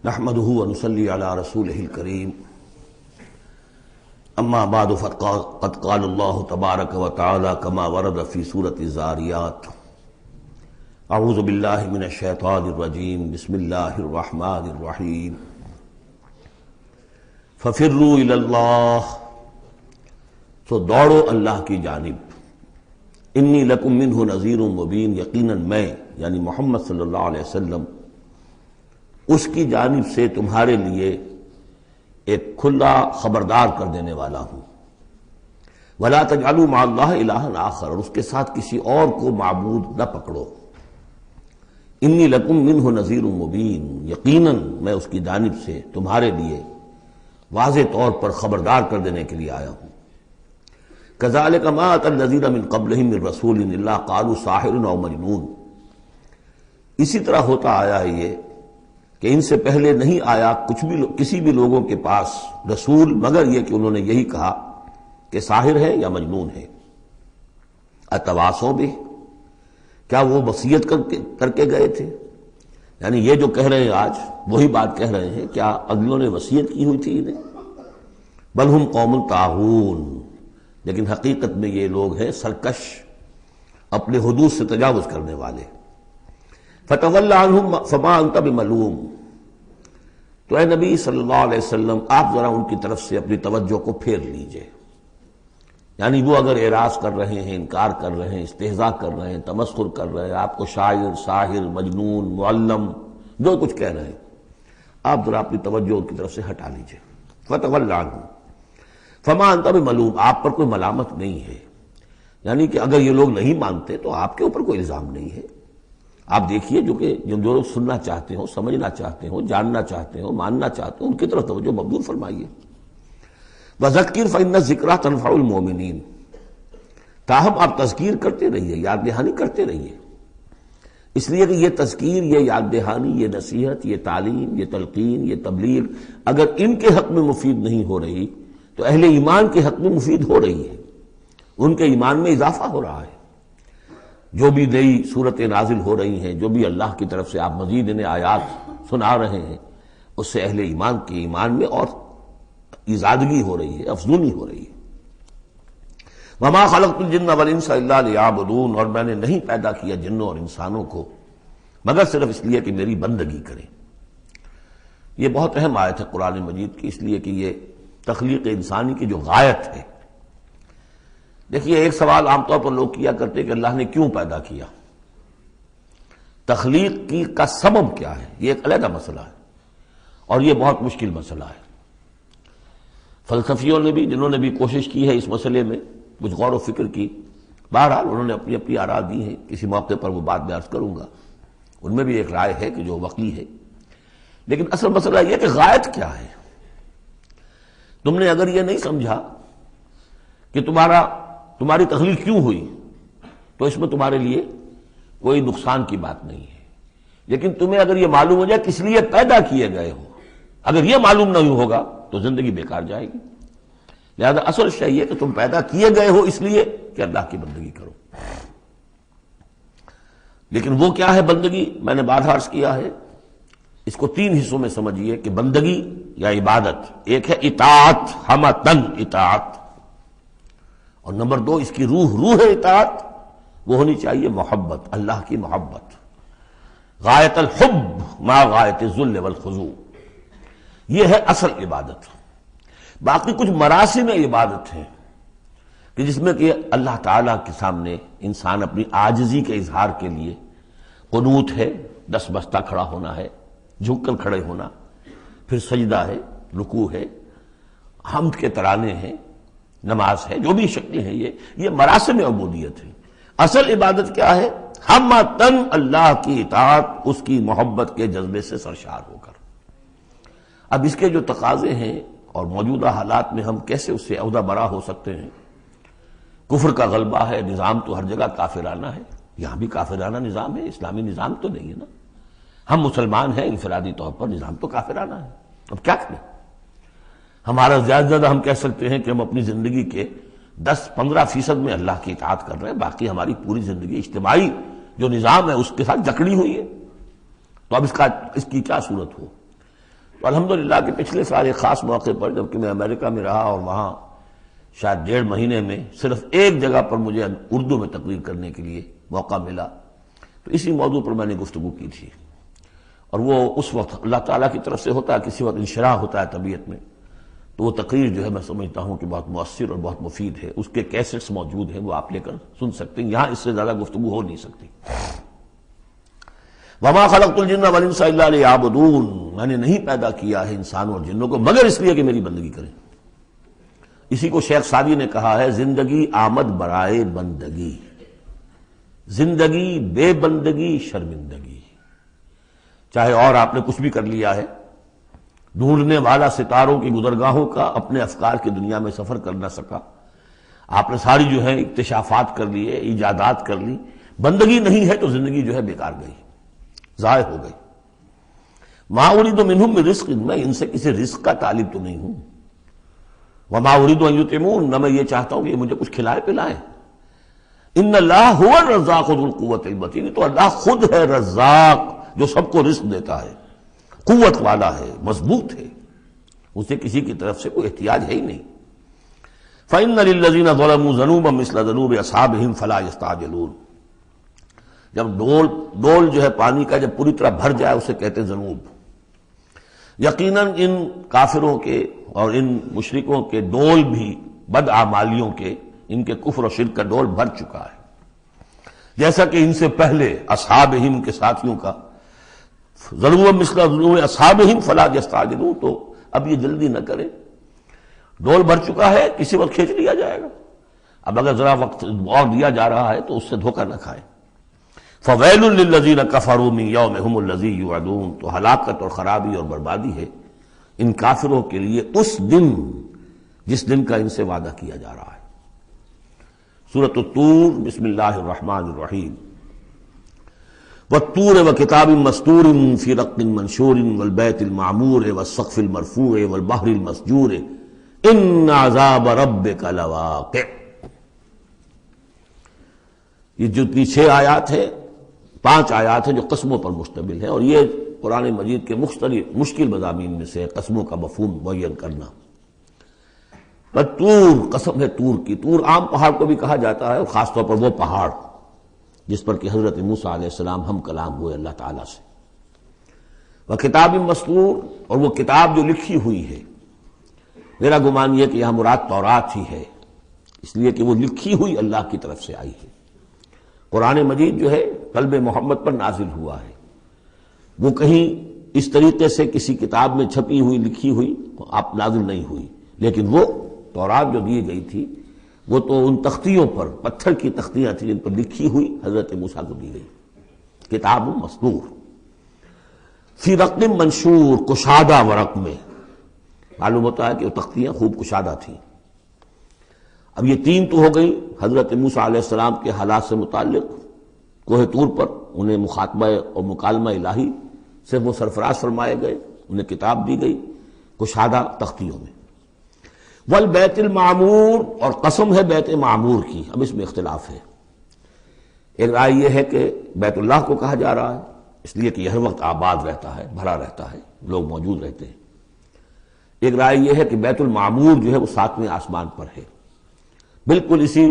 نحمده ونصلي على رسوله الكريم اما بعد فقد قال الله تبارك وتعالى كما ورد في سورة الزاريات اعوذ بالله من الشيطان الرجيم بسم الله الرحمن الرحيم ففروا الى اللہ، تو دوڑو اللہ کی جانب، انی لکم منہ نذیر مبین، یقیناً میں یعنی محمد صلی اللہ علیہ وسلم اس کی جانب سے تمہارے لیے ایک کھلا خبردار کر دینے والا ہوں۔ وَلَا تَجْعَلُوا مَعَ اللَّهِ إِلَٰهًا آخر، اور اس کے ساتھ کسی اور کو معبود نہ پکڑو۔ انی لکم منہ نذیر مبین، یقیناً میں اس کی جانب سے تمہارے لیے واضح طور پر خبردار کر دینے کے لیے آیا ہوں۔ كَذَلِكَ مَا أَتَى الَّذِينَ مِن قَبْلِهِم مِّن رَّسُولٍ إِلَّا قَالُوا سَاحِرٌ أَوْ مَجْنُونٌ، اسی طرح ہوتا آیا ہے یہ کہ ان سے پہلے نہیں آیا کسی بھی لوگوں کے پاس رسول مگر یہ کہ انہوں نے یہی کہا کہ ساحر ہے یا مجنون ہے۔ اتواصوا بہ، کیا وہ وصیت کر کے گئے تھے؟ یعنی یہ جو کہہ رہے ہیں آج وہی بات کہہ رہے ہیں، کیا اگلوں نے وصیت کی ہوئی تھی انہیں؟ بل ہم قوم طاغون، لیکن حقیقت میں یہ لوگ ہیں سرکش، اپنے حدود سے تجاوز کرنے والے۔ فتول عنہم فما انت بملوم، تو اے نبی صلی اللہ علیہ وسلم آپ ذرا ان کی طرف سے اپنی توجہ کو پھیر لیجئے۔ یعنی وہ اگر اعراض کر رہے ہیں، انکار کر رہے ہیں، استہزاء کر رہے ہیں، تمسخر کر رہے ہیں، آپ کو شاعر، ساحر، مجنون، معلم جو کچھ کہہ رہے ہیں، آپ ذرا اپنی توجہ ان کی طرف سے ہٹا لیجئے۔ فتول عنہم فما انت بملوم، آپ پر کوئی ملامت نہیں ہے، یعنی کہ اگر یہ لوگ نہیں مانتے تو آپ کے اوپر کوئی الزام نہیں ہے۔ آپ دیکھیے جو لوگ سننا چاہتے ہو، سمجھنا چاہتے ہو، جاننا چاہتے ہو، ماننا چاہتے ہو، ان کی طرف توجہ مبذول فرمائیے۔ وَذَكِّرْ فَإِنَّ الذِّكْرَىٰ تَنفَعُ الْمُؤْمِنِينَ، تاہم آپ تذکیر کرتے رہیے، یاد دہانی کرتے رہیے، اس لیے کہ یہ تذکیر، یہ یاد دہانی، یہ نصیحت، یہ تعلیم، یہ تلقین، یہ تبلیغ اگر ان کے حق میں مفید نہیں ہو رہی تو اہل ایمان کے حق میں مفید ہو رہی ہے، ان کے ایمان میں اضافہ ہو رہا ہے۔ جو بھی نئی صورتیں نازل ہو رہی ہیں، جو بھی اللہ کی طرف سے آپ مزید انہیں آیات سنا رہے ہیں، اس سے اہل ایمان کے ایمان میں اور ازادگی ہو رہی ہے، افزونی ہو رہی ہے۔ وما خلقت الجن والانس الا لیعبدون، اور میں نے نہیں پیدا کیا جنوں اور انسانوں کو مگر صرف اس لیے کہ میری بندگی کریں۔ یہ بہت اہم آیت ہے قرآن مجید کی، اس لیے کہ یہ تخلیق انسانی کی جو غایت ہے۔ دیکھیے ایک سوال عام طور پر لوگ کیا کرتے کہ اللہ نے کیوں پیدا کیا، تخلیق کی کا سبب کیا ہے، یہ ایک علیحدہ مسئلہ ہے اور یہ بہت مشکل مسئلہ ہے۔ فلسفیوں نے بھی، جنہوں نے بھی کوشش کی ہے اس مسئلے میں کچھ غور و فکر کی، بہرحال انہوں نے اپنی اپنی آراء دی ہیں، کسی موقع پر وہ بات میں عرض کروں گا، ان میں بھی ایک رائے ہے کہ جو وقی ہے۔ لیکن اصل مسئلہ یہ کہ غایت کیا ہے۔ تم نے اگر یہ نہیں سمجھا کہ تمہاری تخلیق کیوں ہوئی تو اس میں تمہارے لیے کوئی نقصان کی بات نہیں ہے، لیکن تمہیں اگر یہ معلوم ہو جائے کس لیے پیدا کیے گئے ہو، اگر یہ معلوم نہیں ہوگا تو زندگی بیکار جائے گی۔ لہذا اصل شے یہ کہ تم پیدا کیے گئے ہو اس لیے کہ اللہ کی بندگی کرو۔ لیکن وہ کیا ہے بندگی؟ میں نے بار عرض کیا ہے، اس کو تین حصوں میں سمجھیے کہ بندگی یا عبادت، ایک ہے اطاعت، ہمتن اطاعت، اور نمبر دو اس کی روح اطاعت، وہ ہونی چاہیے محبت، اللہ کی محبت، غایت الحب ما غایت الذل والخضوع، یہ ہے اصل عبادت۔ باقی کچھ مراسم عبادت ہیں کہ جس میں کہ اللہ تعالیٰ کے سامنے انسان اپنی عاجزی کے اظہار کے لیے قنوت ہے، دس بستہ کھڑا ہونا ہے، جھک کر کھڑے ہونا، پھر سجدہ ہے، رکوع ہے، حمد کے ترانے ہیں، نماز ہے، جو بھی شکلیں ہیں، یہ مراسم عبودیت ہے۔ اصل عبادت کیا ہے؟ ہمتن اللہ کی اطاعت، اس کی محبت کے جذبے سے سرشار ہو کر۔ اب اس کے جو تقاضے ہیں اور موجودہ حالات میں ہم کیسے اس سے عہدہ برا ہو سکتے ہیں؟ کفر کا غلبہ ہے، نظام تو ہر جگہ کافرانہ ہے، یہاں بھی کافرانہ نظام ہے، اسلامی نظام تو نہیں ہے نا۔ ہم مسلمان ہیں انفرادی طور پر، نظام تو کافرانہ ہے، اب کیا کریں؟ ہمارا زیادہ زیادہ ہم کہہ سکتے ہیں کہ ہم اپنی زندگی کے 10-15% میں اللہ کی اطاعت کر رہے ہیں، باقی ہماری پوری زندگی اجتماعی جو نظام ہے اس کے ساتھ جکڑی ہوئی ہے۔ تو اب اس کی کیا صورت ہو؟ تو الحمدللہ کہ پچھلے سال ایک خاص موقع پر جبکہ میں امریکہ میں رہا اور وہاں شاید 1.5 مہینے میں صرف ایک جگہ پر مجھے اردو میں تقریر کرنے کے لیے موقع ملا، تو اسی موضوع پر میں نے گفتگو کی تھی، اور وہ اس وقت اللہ تعالیٰ کی طرف سے ہوتا ہے، کسی وقت انشراح ہوتا ہے طبیعت میں، تو وہ تقریر جو ہے میں سمجھتا ہوں کہ بہت مؤثر اور بہت مفید ہے۔ اس کے کیسٹس موجود ہیں، وہ آپ لے کر سن سکتے ہیں، یہاں اس سے زیادہ گفتگو ہو نہیں سکتی۔ وما خلقت الجن والانس الا لیعبدون، میں نے نہیں پیدا کیا ہے انسانوں اور جنوں کو مگر اس لیے کہ میری بندگی کریں۔ اسی کو شیخ سعدی نے کہا ہے زندگی آمد برائے بندگی، زندگی بے بندگی شرمندگی۔ چاہے اور آپ نے کچھ بھی کر لیا ہے، ڈھونڈنے والا ستاروں کی گزرگاہوں کا اپنے افکار کی دنیا میں سفر کر نہ سکا، آپ نے ساری جو ہے اکتشافات کر لیے، ایجادات کر لی، بندگی نہیں ہے تو زندگی جو ہے بیکار گئی، ضائع ہو گئی۔ ما اريد منهم من رزق، میں ان سے کسی رزق کا طالب تو نہیں ہوں۔ وما اريد ان يطعمون، نہ میں یہ چاہتا ہوں کہ یہ مجھے کچھ کھلائے پلائیں۔ ان اللہ هو الرزاق ذو القوة المتین، تو اللہ خود ہے رزاق جو سب کو رزق دیتا ہے، قوت والا ہے، مضبوط ہے، اسے کسی کی طرف سے کوئی احتیاج ہے ہی نہیں۔ فإن للذین ظلموا ذنوبا مثل ذنوب اصحابهم فلا يستعجلون، جب ڈول جو ہے پانی کا جب پوری طرح بھر جائے اسے کہتے ہیں ذنوب۔ یقیناً ان کافروں کے اور ان مشرکوں کے ڈول بھی بدعمالیوں کے، ان کے کفر و شرک کا ڈول بھر چکا ہے، جیسا کہ ان سے پہلے اصحابہم کے ساتھیوں کا ذنوب مثل ذنوب اصحابہم فلا یستعجلون، تو اب یہ جلدی نہ کریں، ڈول بھر چکا ہے، کسی وقت کھینچ لیا جائے گا، اب اگر ذرا وقت اور دیا جا رہا ہے تو اس سے دھوکہ نہ کھائیں۔ فویل للذین کفروا من یومہم الذی یوعدون، تو ہلاکت اور خرابی اور بربادی ہے ان کافروں کے لیے اس دن جس دن کا ان سے وعدہ کیا جا رہا ہے۔ سورۃ الطور، بسم اللہ الرحمن الرحیم۔ والطور وکتاب مسطور فی رق منشور والبیت المعمور والسقف المرفوع والبحر المسجور ان عذاب ربک لواقع۔ یہ جو 6 آیات ہیں، 5 آیات ہیں جو قسموں پر مشتمل ہیں، اور یہ قرآن مجید کے مختلف مشکل مضامین میں سے قسموں کا مفہوم معین کرنا۔ طور، قسم ہے طور کی، طور عام پہاڑ کو بھی کہا جاتا ہے، اور خاص طور پر وہ پہاڑ جس پر کہ حضرت موسیٰ علیہ السلام ہم کلام ہوئے اللہ تعالیٰ سے۔ وہ کتاب مسطور، اور وہ کتاب جو لکھی ہوئی ہے، میرا گمان یہ کہ یہاں مراد تورات ہی ہے، اس لیے کہ وہ لکھی ہوئی اللہ کی طرف سے آئی ہے۔ قرآن مجید جو ہے قلب محمد پر نازل ہوا ہے، وہ کہیں اس طریقے سے کسی کتاب میں چھپی ہوئی لکھی ہوئی آپ نازل نہیں ہوئی، لیکن وہ تورات جو دی گئی تھی وہ تو ان تختیوں پر، پتھر کی تختیاں تھیں جن پر لکھی ہوئی حضرت موسیٰ کو دی گئی، کتاب مسطور فی رق منشور، کشادہ ورق میں، معلوم ہوتا ہے کہ وہ تختیاں خوب کشادہ تھیں۔ اب یہ 3 تو ہو گئی حضرت موسیٰ علیہ السلام کے حالات سے متعلق، کوہ طور پر انہیں مخاطبہ اور مکالمہ الہی سے وہ سرفراز فرمائے گئے، انہیں کتاب دی گئی کشادہ تختیوں میں۔ والبیت المعمور، اور قسم ہے بیت معمور کی، اب اس میں اختلاف ہے۔ ایک رائے یہ ہے کہ بیت اللہ کو کہا جا رہا ہے اس لیے کہ یہ ہر وقت آباد رہتا ہے، بھرا رہتا ہے، لوگ موجود رہتے ہیں۔ ایک رائے یہ ہے کہ بیت المعمور جو ہے وہ 7ویں آسمان پر ہے، بالکل اسی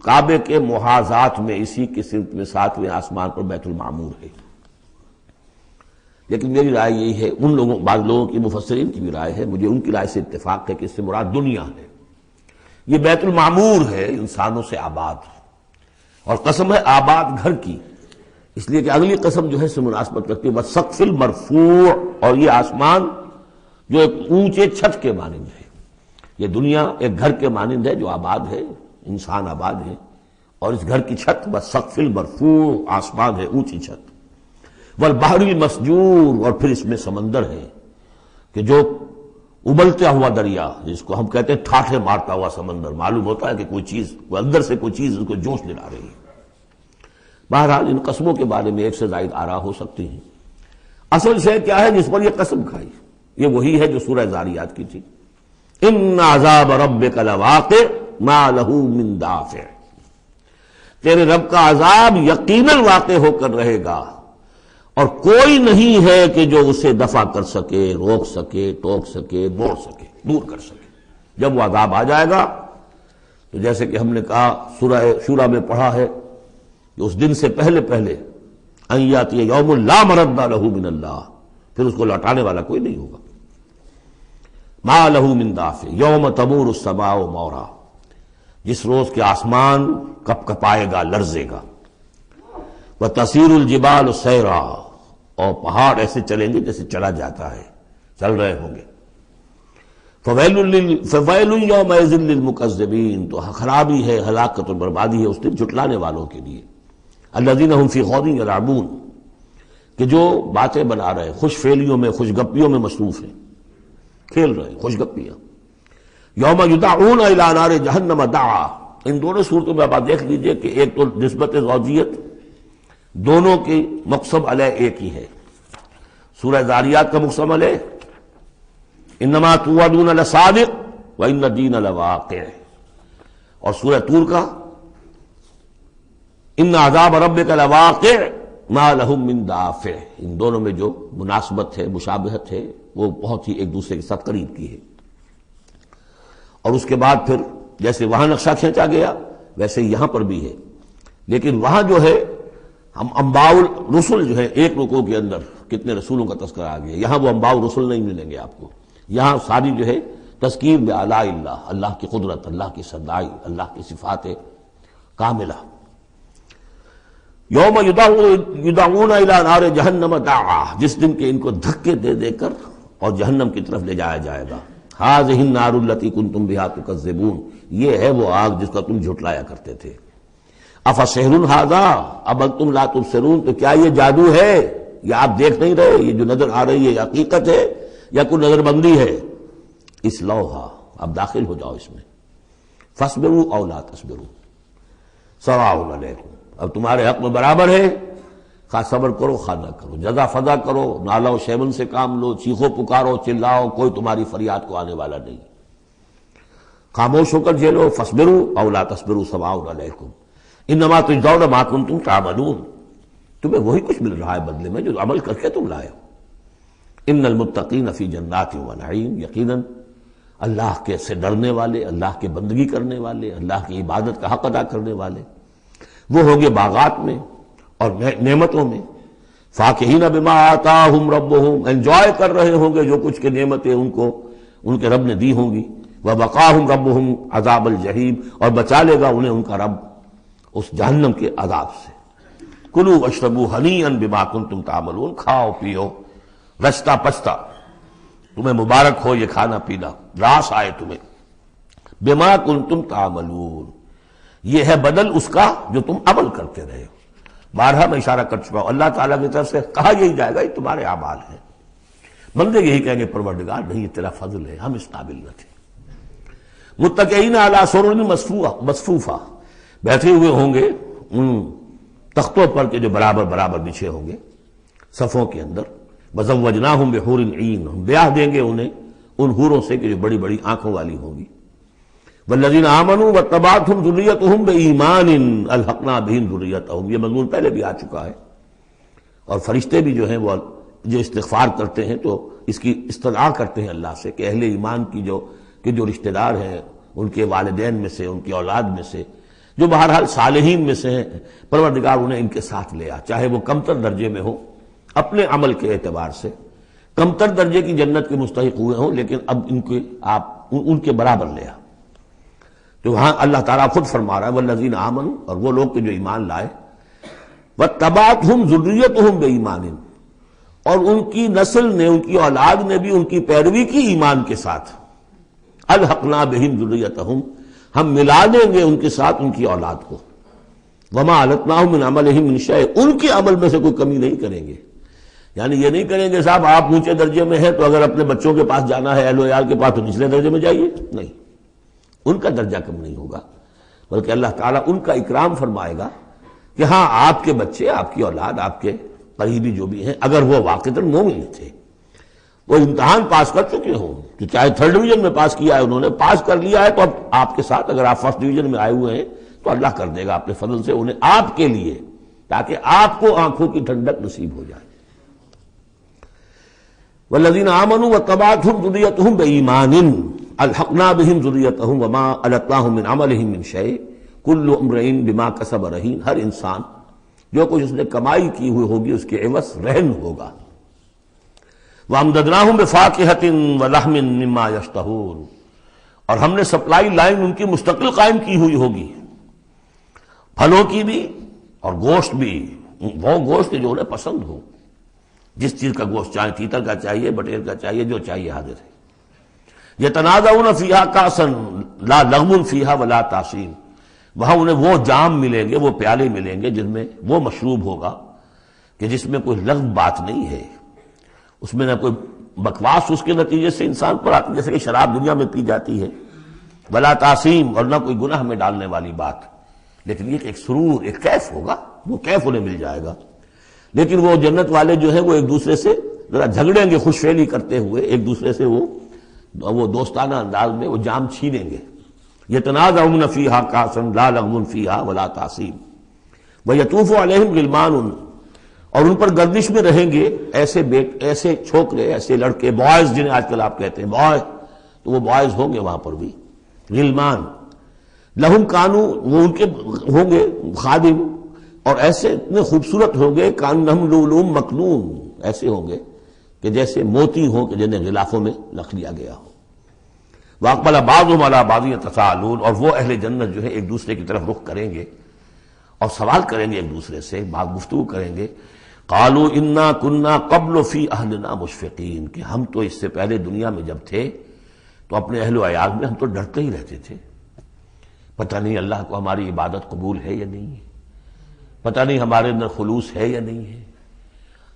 کعبے کے محاذات میں، اسی کی سمت میں 7ویں آسمان پر بیت المعمور ہے۔ لیکن میری رائے یہی ہے، ان لوگوں، بعض لوگوں کی مفسرین کی بھی رائے ہے، مجھے ان کی رائے سے اتفاق ہے کہ اس سے مراد دنیا ہے، یہ بیت المعمور ہے انسانوں سے آباد، اور قسم ہے آباد گھر کی، اس لیے کہ اگلی قسم جو ہے اس سے مناسبت رکھتی ہے والسقف المرفوع، اور یہ آسمان جو ایک اونچے چھت کے مانند ہے، یہ دنیا ایک گھر کے مانند ہے جو آباد ہے، انسان آباد ہے، اور اس گھر کی چھت والسقف المرفوع، آسمان ہے، اونچی چھت، والبحر المسجور، اور پھر اس میں سمندر ہے کہ جو ابلتا ہوا دریا، جس کو ہم کہتے ہیں ٹھاٹھے مارتا ہوا سمندر، معلوم ہوتا ہے کہ کوئی چیز، کوئی اندر سے کوئی چیز اس کو جوش دلا رہی ہے۔ بہرحال ان قسموں کے بارے میں 1 سے زائد آراء ہو سکتی ہیں، اصل شے کیا ہے جس پر یہ قسم کھائی، یہ وہی ہے جو سورہ ذاریات کی تھی، ان عذاب ربک لواقع ما لہ من دافع، تیرے رب کا عذاب یقیناً واقع ہو کر رہے گا، اور کوئی نہیں ہے کہ جو اسے دفع کر سکے، روک سکے، ٹوک سکے، موڑ سکے، دور کر سکے۔ جب وہ عذاب آ جائے گا تو جیسے کہ ہم نے کہا سورہ شورى میں پڑھا ہے کہ اس دن سے پہلے ان یاتی یوم لا مرد لہ من اللہ، پھر اس کو لوٹانے والا کوئی نہیں ہوگا۔ ما لہ من دافع یوم تمور السماء مورا، جس روز کے آسمان کپ کپائے گا، لرزے گا۔ وتصیر الجبال سیرا، اور پہاڑ ایسے چلیں گے جیسے چلا جاتا ہے، چل رہے ہوں گے۔ فویل یومئذ للمکذبین، تو خرابی ہے، ہلاکت اور بربادی ہے اس دن جھٹلانے والوں کے لیے۔ الذین هم فی خوض یلعبون، کہ جو باتیں بنا رہے، خوش فعلیوں میں، خوش گپیوں میں مصروف ہیں، کھیل رہے خوش گپیاں۔ یوم یدعون الی نار جہنم دعا، ان دونوں صورتوں میں آپ دیکھ لیجئے کہ ایک تو نسبت زوجیت، دونوں کی مقسم علیہ ایک ہی ہے۔ سورہ ذاریات کا مقسم علیہ انما توعدون لصادق وان الدین لواقع، اور سورہ طور کا ان عذاب ربک لواقع ما لهم من دافع، ان دونوں میں جو مناسبت ہے، مشابہت ہے، وہ بہت ہی ایک دوسرے کے ساتھ قریب کی ہے۔ اور اس کے بعد پھر جیسے وہاں نقشہ کھینچا گیا ویسے یہاں پر بھی ہے، لیکن وہاں جو ہے ہم انباء الرسل جو ہے ایک رکوع کے اندر کتنے رسولوں کا تذکرہ آ گیا، یہاں وہ انباء الرسل نہیں ملیں گے آپ کو، یہاں ساری جو ہے تذکیر بآلاء اللہ، اللہ کی قدرت، اللہ کی صدائی، اللہ کی صفات کاملہ۔ یوم یدعون الی نار جہنم دعا، جس دن کے ان کو دھکے دے دے کر اور جہنم کی طرف لے جایا جائے گا۔ ھذہ النار التی کنتم بہا تکذبون، یہ ہے وہ آگ جس کا تم جھٹلایا کرتے تھے۔ افسحر ھذا ام انتم لا تبصرون، تو کیا یہ جادو ہے، یا آپ دیکھ نہیں رہے، یہ جو نظر آ رہی ہے یہ حقیقت ہے یا کوئی نظر بندی ہے؟ اصلوھا، اب داخل ہو جاؤ اس میں۔ فاصبروا او لا تصبروا سواء علیکم، اب تمہارے حق میں برابر ہے، خواہ صبر کرو خواہ نہ کرو، جزا فضا کرو، نالا و شیون سے کام لو، چیخو پکارو، چلاؤ، کوئی تمہاری فریاد کو آنے والا نہیں، خاموش ہو کر جھیلو۔ فاصبروا او لا تصبروا سواء علیکم انما تجزون ما کنتم تعملون، تمہیں وہی کچھ مل رہا ہے بدلے میں جو عمل کر کے تم لائے ہو۔ ان المتقین فی جنات و نعیم، یقیناً اللہ کے سے ڈرنے والے، اللہ کے بندگی کرنے والے، اللہ کی عبادت کا حق ادا کرنے والے، وہ ہوں گے باغات میں اور نعمتوں میں۔ فاکہین بما آتاہم ربہم، انجوائے کر رہے ہوں گے جو کچھ کے نعمتیں ان کو ان کے رب نے دی ہوں گی۔ ووقاہم ربہم عذاب الجحیم، اور بچا لے گا انہیں ان کا رب اس جہنم کے عذاب سے۔ کلوا واشربوا ہنیئا بما کنتم تعملون، کھاؤ پیو رچتا پچتا، تمہیں مبارک ہو یہ کھانا پینا، راس آئے تمہیں، بما کنتم تعملون، یہ ہے بدل اس کا جو تم عمل کرتے رہے ہو۔ بارہا میں اشارہ کر چکا ہوں، اللہ تعالیٰ کی طرف سے کہا یہی جائے گا یہ تمہارے اعمال ہیں، بندے یہی کہیں گے پروردگار نہیں یہ تیرا فضل ہے، ہم اس قابل نہ تھے۔ متکئین علی سرر مصفوفہ، بیٹھے ہوئے ہوں گے ان تختوں پر کے جو برابر برابر بچھے ہوں گے صفوں کے اندر۔ وزوجناہم بحور عین، ہم بیاہ دیں گے انہیں ان حوروں سے کہ جو بڑی بڑی آنکھوں والی ہوں گی۔ والذین آمنوا واتبعتہم ذریتہم بایمان الحقنا بہم ذریتہم، یہ مضمون پہلے بھی آ چکا ہے۔ اور فرشتے بھی جو ہیں وہ جو استغفار کرتے ہیں تو اس کی استدعا کرتے ہیں اللہ سے کہ اہل ایمان کی جو رشتہ دار ہیں، ان کے والدین میں سے، ان کی اولاد میں سے، جو بہرحال صالحین میں سے ہیں، پروردگار انہیں ان کے ساتھ لے آ، چاہے وہ کمتر درجے میں ہو اپنے عمل کے اعتبار سے، کمتر درجے کی جنت کے مستحق ہوئے ہوں، لیکن اب ان کے برابر لے آ۔ تو وہاں اللہ تعالیٰ خود فرما رہا ہے والذین آمنوا، اور وہ لوگ کہ جو ایمان لائے، واتبعتہم ذریتہم بایمان، اور ان کی نسل نے، ان کی اولاد نے بھی ان کی پیروی کی ایمان کے ساتھ، الحقنا بہم ذریتہم، ہم ملا دیں گے ان کے ساتھ ان کی اولاد کو، وما التناہم من عملہم من شیء، ان کے عمل میں سے کوئی کمی نہیں کریں گے۔ یعنی یہ نہیں کریں گے صاحب آپ اونچے درجے میں ہیں تو اگر اپنے بچوں کے پاس جانا ہے، اہل و عیال کے پاس، تو نچلے درجے میں جائیے، نہیں، ان کا درجہ کم نہیں ہوگا، بلکہ اللہ تعالیٰ ان کا اکرام فرمائے گا کہ ہاں آپ کے بچے، آپ کی اولاد، آپ کے قریبی جو بھی ہیں، اگر وہ واقعتاً مومن تھے، وہ امتحان پاس کر چکے ہوں، تو چاہے 3rd ڈویژن میں پاس کیا ہے انہوں نے، پاس کر لیا ہے، تو اب آپ کے ساتھ اگر آپ 1st ڈویژن میں آئے ہوئے ہیں تو اللہ کر دے گا اپنے فضل سے انہیں آپ کے لیے، تاکہ آپ کو آنکھوں کی ٹھنڈک نصیب ہو جائے۔ والذین آمنوا واتبعتهم ذریتهم بإیمان الحقنا بهم ذریتهم وما ألتناهم من عملهم من شیء کل امرئ بما کسب رہین، ہر انسان جو کچھ اس نے کمائی کی ہوئی ہوگی اس کے عوض رہن ہوگا۔ وَأَمْدَدْنَاهُمْ بِفَاكِهَةٍ وَلَحْمٍ مِّمَّا يَشْتَهُونَ، اور ہم نے سپلائی لائن ان کی مستقل قائم کی ہوئی ہوگی، پھلوں کی بھی اور گوشت بھی، وہ گوشت جو انہیں پسند ہو، جس چیز کا گوشت چاہے، تیتر کا چاہیے، بٹیر کا چاہیے، جو چاہیے حاضر ہے۔ یتنازعون فیہا کاسا لا لغو فیہا ولا تاثیم، وہاں انہیں وہ جام ملیں گے، وہ پیالے ملیں گے جن میں وہ مشروب ہوگا کہ جس میں کوئی لغو بات نہیں ہے، اس میں نہ کوئی بکواس اس کے نتیجے سے انسان پر آتی جیسے کہ شراب دنیا میں پی جاتی ہے، ولا تعصیم، اور نہ کوئی گناہ میں ڈالنے والی بات، لیکن یہ کہ ایک سرور، ایک کیف ہوگا، وہ کیف انہیں مل جائے گا۔ لیکن وہ جنت والے جو ہیں وہ ایک دوسرے سے ذرا جھگڑیں گے، خوش فہمی کرتے ہوئے ایک دوسرے سے وہ دوستانہ انداز میں وہ جام چھینیں گے۔ یتنازعون فیہا کاسا لا لغو فیہا ولا تعصیم ویطوف علیہم غلمان، اور ان پر گردش میں رہیں گے ایسے چھوکرے، ایسے لڑکے، بوائز جنہیں آج کل آپ کہتے ہیں بوائے، تو وہ بوائز ہوں گے وہاں پر بھی، غلمان لہم کانو، وہ ان کے ہوں گے خادم، اور ایسے اتنے خوبصورت ہوں گے کانہم لؤلؤ مکنون، ایسے ہوں گے کہ جیسے موتی ہوں کہ جنہیں غلافوں میں رکھ لیا گیا ہو۔ واقبل بعضهم علی بعض یتساءلون، اور وہ اہل جنت جو ہے ایک دوسرے کی طرف رخ کریں گے اور سوال کریں گے ایک دوسرے سے، بات گفتگو کریں گے، قالوا انا کنا قبل فی اہلنا مشفقین، کہ ہم تو اس سے پہلے دنیا میں جب تھے تو اپنے اہل و عیال میں ہم تو ڈرتے ہی رہتے تھے، پتہ نہیں اللہ کو ہماری عبادت قبول ہے یا نہیں ہے، پتہ نہیں ہمارے اندر خلوص ہے یا نہیں ہے،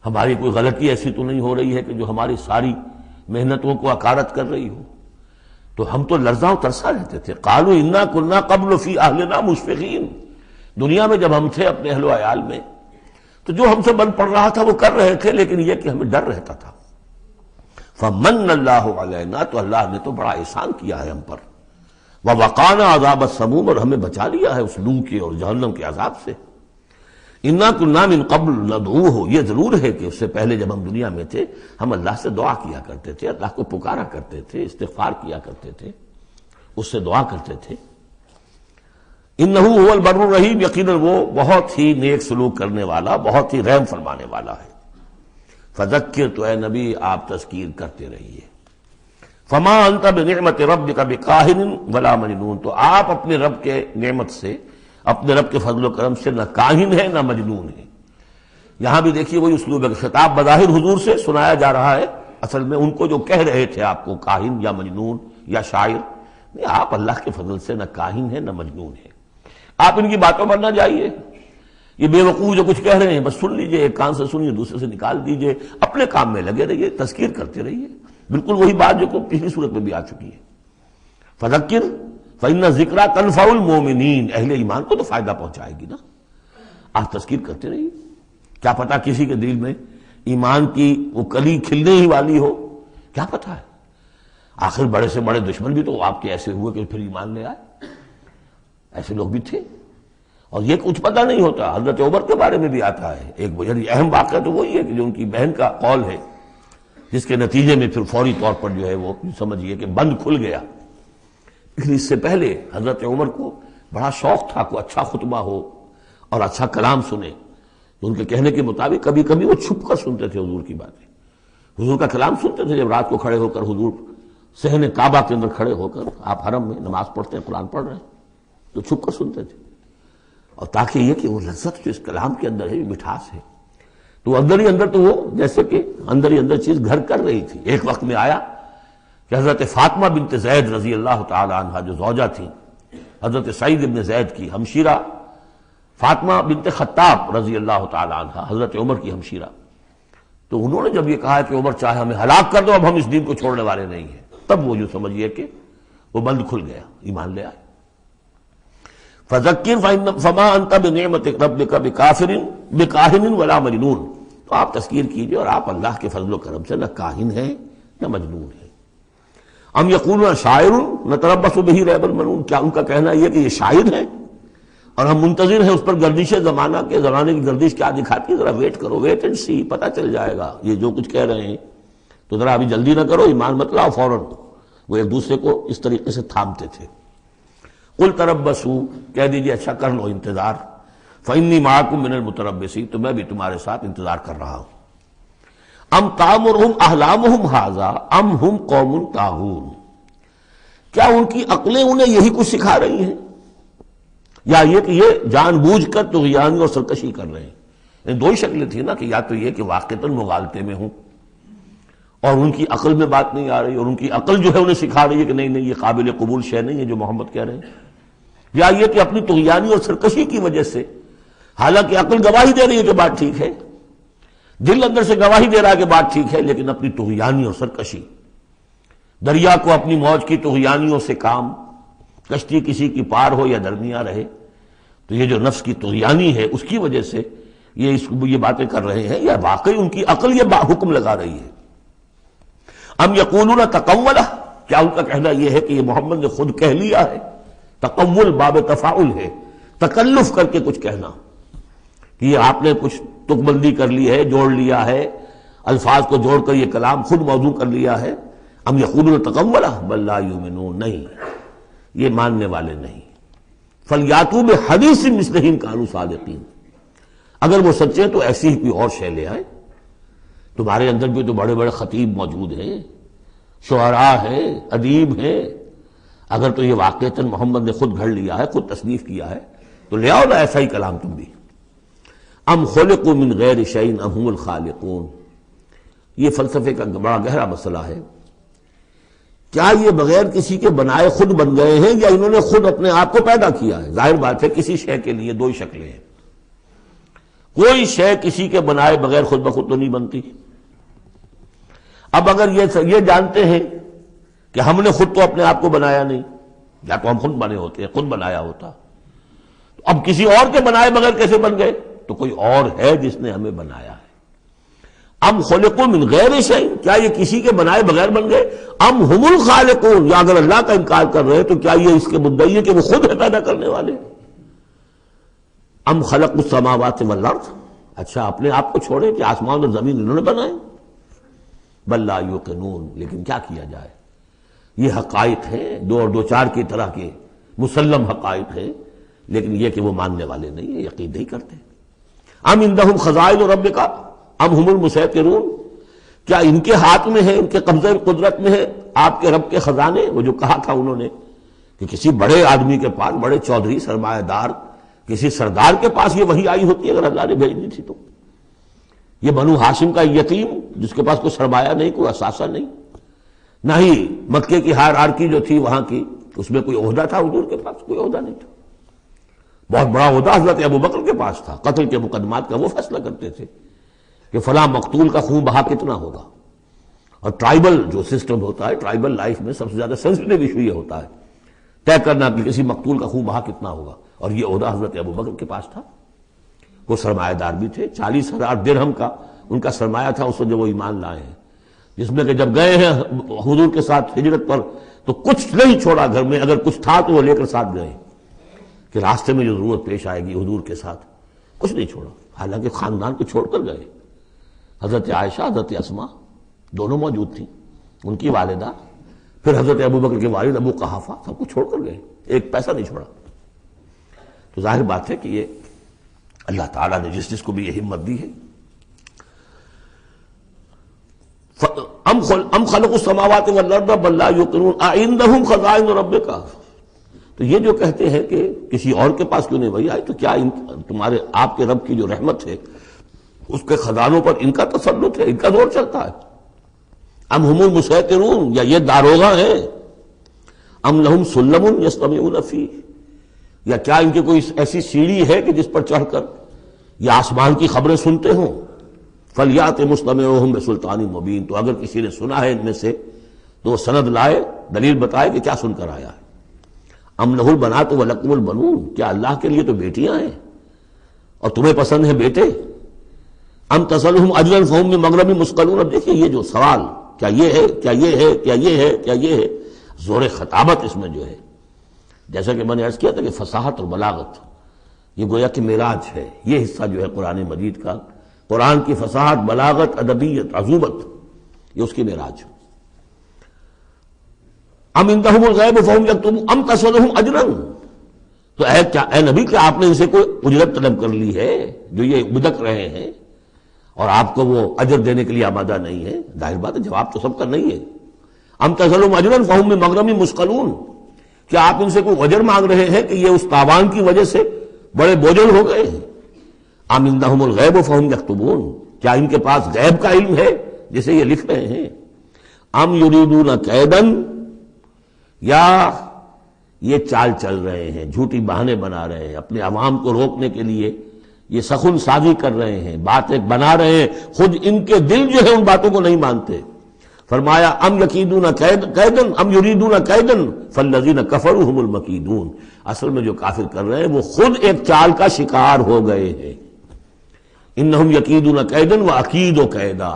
ہماری کوئی غلطی ایسی تو نہیں ہو رہی ہے کہ جو ہماری ساری محنتوں کو اکارت کر رہی ہو، تو ہم تو لرزاں و ترسا رہتے تھے۔ قالوا انا کنا قبل فی اہلنا مشفقین، دنیا میں جب ہم تھے اپنے اہل و عیال میں تو جو ہم سے بن پڑ رہا تھا وہ کر رہے تھے، لیکن یہ کہ ہمیں ڈر رہتا تھا۔ فمن اللہ علینا، تو اللہ نے تو بڑا احسان کیا ہے ہم پر، ووقانا عذاب السموم، اور ہمیں بچا لیا ہے اس لو کے اور جہنم کے عذاب سے۔ انا کنا من قبل ندعوہ، یہ ضرور ہے کہ اس سے پہلے جب ہم دنیا میں تھے ہم اللہ سے دعا کیا کرتے تھے، اللہ کو پکارا کرتے تھے، استغفار کیا کرتے تھے، اس سے دعا کرتے تھے۔ انہ هو البر الرحیم، یقیناً وہ بہت ہی نیک سلوک کرنے والا، بہت ہی رحم فرمانے والا ہے۔ فذکر، تو اے نبی آپ تذکیر کرتے رہیے۔ فما انت بنعمت ربک بکاہن ولا مجنون، تو آپ اپنے رب کے نعمت سے، اپنے رب کے فضل و کرم سے نہ کاہن ہے نہ مجنون ہے۔ یہاں بھی دیکھیے وہی اسلوب ہے، خطاب بظاہر حضور سے سنایا جا رہا ہے، اصل میں ان کو جو کہہ رہے تھے آپ کو کاہن یا مجنون یا شاعر، نہیں، آپ اللہ کے فضل سے نہ کاہن ہے نہ مجنون ہے، آپ ان کی باتوں پر نہ جائیے، یہ بے وقوف جو کچھ کہہ رہے ہیں بس سن لیجئے، ایک کان سے سنیے دوسرے سے نکال دیجئے، اپنے کام میں لگے رہیے، تذکیر کرتے رہیے، بالکل وہی بات جو پچھلی صورت میں بھی آ چکی ہے۔ فذکر فإن ذکریٰ تنفع المؤمنین، اہل ایمان کو تو فائدہ پہنچائے گی نا، آپ تذکیر کرتے رہیے، کیا پتا کسی کے دل میں ایمان کی وہ کلی کھلنے ہی والی ہو، کیا پتا ہے، آخر بڑے سے بڑے دشمن بھی تو آپ کے ایسے ہوئے کہ پھر ایمان لے آئے، ایسے لوگ بھی تھے، اور یہ کچھ پتہ نہیں ہوتا۔ حضرت عمر کے بارے میں بھی آتا ہے ایک بڑی اہم واقعہ، تو وہی ہے کہ جو ان کی بہن کا قول ہے، جس کے نتیجے میں پھر فوری طور پر جو ہے وہ سمجھیے کہ بند کھل گیا، لیکن اس سے پہلے حضرت عمر کو بڑا شوق تھا کوئی اچھا خطبہ ہو اور اچھا کلام سنے، تو ان کے کہنے کے مطابق کبھی کبھی وہ چھپ کر سنتے تھے حضور کی باتیں، حضور کا کلام سنتے تھے، جب رات کو کھڑے ہو کر حضور صحن کعبہ کے اندر کھڑے ہو کر، آپ حرم میں نماز پڑھتے ہیں، قرآن پڑھ رہے ہیں، تو چھپ کر سنتے تھے، اور تاکہ یہ کہ وہ لذت جو اس کلام کے اندر ہے، مٹھاس ہے، تو اندر ہی اندر تو وہ جیسے کہ اندر ہی اندر چیز گھر کر رہی تھی۔ ایک وقت میں آیا کہ حضرت فاطمہ بنت زید رضی اللہ تعالی عنہا جو زوجہ تھی حضرت سعید بن زید کی ہمشیرہ، فاطمہ بنت خطاب رضی اللہ تعالی عنہا حضرت عمر کی ہمشیرہ، تو انہوں نے جب یہ کہا کہ عمر چاہے ہمیں ہلاک کر دو، اب ہم اس دین کو چھوڑنے والے نہیں ہیں، تب وہ جو سمجھیے کہ وہ بند کھل گیا، ایمان لے آئے۔ فذکر فما انت بنعمت ربک بکاہن ولا مجنون، تو آپ تذکیر کیجئے اور آپ اللہ کے فضل و کرم سے نہ کاہن ہیں نہ مجنون ہیں۔ ام یقولون شاعر نتربص بہ ریب المنون، کیا ان کا کہنا یہ کہ یہ شاعر ہے اور ہم منتظر ہیں اس پر گردش زمانہ کے، زمانے کی گردش کیا دکھاتی ہے، ذرا ویٹ کرو، ویٹ اینڈ سی، پتہ چل جائے گا یہ جو کچھ کہہ رہے ہیں تو ذرا ابھی جلدی نہ کرو، ایمان مت لاؤ فوراً۔ وہ ایک دوسرے کو اس طریقے سے تھامتے تھے۔ قل تربصوا، کہہ دیجیے اچھا کر لو انتظار، فإنی معکم من المتربصین، تو میں بھی تمہارے ساتھ انتظار کر رہا ہوں۔ ام تامرہم احلامہم ھذا ام ہم قوم طاغون، کیا ان کی عقلیں انہیں یہی کچھ سکھا رہی ہیں، یا یہ کہ یہ جان بوجھ کر طغیانی اور سرکشی کر رہے ہیں؟ یعنی دو ہی شکلیں تھیں نا، کہ یا تو یہ کہ واقعتاً مغالطے میں ہوں اور ان کی عقل میں بات نہیں آ رہی، اور ان کی عقل جو ہے انہیں سکھا رہی ہے کہ نہیں نہیں یہ قابل قبول شے نہیں ہے جو محمد کہہ رہے ہیں، یا یہ کہ اپنی طغیانی اور سرکشی کی وجہ سے، حالانکہ عقل گواہی دے رہی ہے کہ بات ٹھیک ہے، دل اندر سے گواہی دے رہا ہے کہ بات ٹھیک ہے، لیکن اپنی طغیانی اور سرکشی، دریا کو اپنی موج کی طغیانیوں سے کام، کشتی کسی کی پار ہو یا درمیاں رہے، تو یہ جو نفس کی طغیانی ہے اس کی وجہ سے یہ باتیں کر رہے ہیں، یا واقعی ان کی عقل یہ حکم لگا رہی ہے؟ ام یقولون تقولہ، کیا ان کا کہنا یہ ہے کہ یہ محمد نے خود کہہ لیا ہے؟ تقول باب تفاعل ہے، تکلف کر کے کچھ کہنا، کہ یہ آپ نے کچھ تک بندی کر لی ہے، جوڑ لیا ہے، الفاظ کو جوڑ کر یہ کلام خود موضوع کر لیا ہے۔ ام یقولون تقولہ بل لا یؤمنون، نہیں یہ ماننے والے نہیں۔ فلیاتوا بحدیث مثلہ ان کانوا صادقین، اگر وہ سچے ہیں تو ایسی ہی کوئی اور شے لے آئے۔ تمہارے اندر بھی تو بڑے بڑے خطیب موجود ہیں، شعراء ہیں، ادیب ہیں، اگر تو یہ واقعتاً محمد نے خود گھڑ لیا ہے، خود تصنیف کیا ہے، تو لے آؤ نا ایسا ہی کلام تم بھی۔ ام خلقوا من غیر شیء ام هم الخالقون، یہ فلسفے کا بڑا گہرا مسئلہ ہے۔ کیا یہ بغیر کسی کے بنائے خود بن گئے ہیں، یا انہوں نے خود اپنے آپ کو پیدا کیا ہے؟ ظاہر بات ہے کسی شے کے لیے دو ہی شکلیں ہیں، کوئی شے کسی کے بنائے بغیر خود بخود تو نہیں بنتی۔ اب اگر یہ جانتے ہیں کہ ہم نے خود تو اپنے آپ کو بنایا نہیں، یا تو ہم خود بنے ہوتے ہیں، خود بنایا ہوتا، تو اب کسی اور کے بنائے بغیر کیسے بن گئے؟ تو کوئی اور ہے جس نے ہمیں بنایا ہے۔ ام خلقوا من غیر شیء، کیا یہ کسی کے بنائے بغیر بن گئے؟ ام ہم الخالقون، یا اگر اللہ کا انکار کر رہے تو کیا یہ اس کے مدعی ہے کہ وہ خود ہے پیدا کرنے والے؟ ام خلقوا السماوات والارض، اچھا اپنے آپ کو چھوڑے کہ آسمان اور زمین انہوں نے بنائے؟ بل لا یوقنون، لیکن کیا کیا جائے، یہ حقائق ہیں دو اور دو چار کی طرح کے مسلم حقائق ہیں، لیکن یہ کہ وہ ماننے والے نہیں ہیں، یقین نہیں کرتے۔ ام عندہم خزائن ربک ام ہم المسیطرون، کیا ان کے ہاتھ میں ہے، ان کے قبضہ قدرت میں ہے آپ کے رب کے خزانے؟ وہ جو کہا تھا انہوں نے کہ کسی بڑے آدمی کے پاس، بڑے چودھری سرمایہ دار کسی سردار کے پاس یہ وحی آئی ہوتی اگر اللہ نے بھیجنی تھی تو۔ یہ بنو ہاشم کا یتیم جس کے پاس کوئی سرمایہ نہیں، کوئی اثاثہ نہیں، نہ ہی مکے کی ہائرارکی جو تھی وہاں کی اس میں کوئی عہدہ تھا، حضور کے پاس کوئی عہدہ نہیں تھا۔ بہت بڑا عہدہ حضرت ابوبکر کے پاس تھا، قتل کے مقدمات کا وہ فیصلہ کرتے تھے کہ فلاں مقتول کا خون بہا کتنا ہوگا، اور ٹرائبل جو سسٹم ہوتا ہے، ٹرائبل لائف میں سب سے زیادہ سینسٹیو ایشو یہ ہوتا ہے طے کرنا کہ کسی مقتول کا خون بہا کتنا ہوگا، اور یہ عہدہ حضرت ابوبکر کے پاس تھا۔ وہ سرمایہ دار بھی تھے، 40,000 درہم کا ان کا سرمایہ تھا اس وقت جب وہ ایمان لائے ہیں، جس میں کہ جب گئے ہیں حضور کے ساتھ ہجرت پر تو کچھ نہیں چھوڑا گھر میں، اگر کچھ تھا تو وہ لے کر ساتھ گئے کہ راستے میں جو ضرورت پیش آئے گی حضور کے ساتھ، کچھ نہیں چھوڑا، حالانکہ خاندان کو چھوڑ کر گئے۔ حضرت عائشہ، حضرت اسماء دونوں موجود تھیں، ان کی والدہ، پھر حضرت ابوبکر کے والد ابو قحافہ، سب کو چھوڑ کر گئے، ایک پیسہ نہیں چھوڑا۔ تو ظاہر بات ہے کہ یہ اللہ تعالیٰ نے جس کو بھی یہ ہمت دی ہے۔ ام خلقوا السماوات والارض بل لا یوقنون اعندہم خزائن ربک، تو یہ جو کہتے ہیں کہ کسی اور کے پاس کیوں نہیں وہی آئی، تو کیا تمہارے آپ کے رب کی جو رحمت ہے اس کے خزانوں پر ان کا تسلط ہے، ان کا زور چلتا ہے؟ ام ہم المسیطرون، یا یہ داروغہ ہیں؟ ام لہم سلم یستمعون فیہ، یا کیا ان کی کوئی ایسی سیڑھی ہے کہ جس پر چڑھ کر یہ آسمان کی خبریں سنتے ہوں؟ فلیات مستمعہم بسلطان مبین، تو اگر کسی نے سنا ہے ان میں سے تو وہ سند لائے، دلیل بتائے کہ کیا سن کر آیا ہے۔ ام لہ البنات ولکم البنون، کیا اللہ کے لیے تو بیٹیاں ہیں اور تمہیں پسند ہیں بیٹے؟ ام تسألہم اجرا فہم من مغرم مثقلون، اب دیکھیے یہ جو سوال، کیا یہ ہے، کیا یہ ہے، کیا یہ ہے، کیا یہ ہے، زور خطابت اس میں جو ہے، جیسا کہ میں نے عرض کیا تھا کہ فصاحت اور بلاغت یہ گویا کہ معراج ہے، یہ حصہ جو ہے قرآن مجید کا، قرآن کی فصاحت، بلاغت، ادبیت، عذوبت، یہ اس کی معراج۔ ام عندہم الغیب فہم یکتبون ام تسألہم اجرا، تو اے نبی کیا آپ نے ان سے کوئی اجرت طلب کر لی ہے جو یہ بدک رہے ہیں اور آپ کو وہ اجر دینے کے لیے آمادہ نہیں ہے؟ ظاہر بات ہے جواب تو سب کا نہیں ہے۔ ام تسألہم اجرا فہم من مغرم مثقلون، کیا آپ ان سے کوئی اجر مانگ رہے ہیں کہ یہ اس تاوان کی وجہ سے بڑے بوجھل ہو گئے ہیں؟ ام عندہم الغیب فہم یکتبون، کیا ان کے پاس غیب کا علم ہے جسے یہ لکھ رہے ہیں؟ ام یریدون کیدا، یا یہ چال چل رہے ہیں، جھوٹی بہانے بنا رہے ہیں اپنے عوام کو روکنے کے لیے، یہ سخن سازی کر رہے ہیں، باتیں بنا رہے ہیں، خود ان کے دل جو ہے ان باتوں کو نہیں مانتے۔ فرمایا ام یکیدون کیدا ام یریدون کیدا فالذین کفروا هم المکیدون، اصل میں جو کافر کر رہے ہیں وہ خود ایک چال کا شکار ہو گئے ہیں۔ انہم یکیدون کیدا واکید کیدا،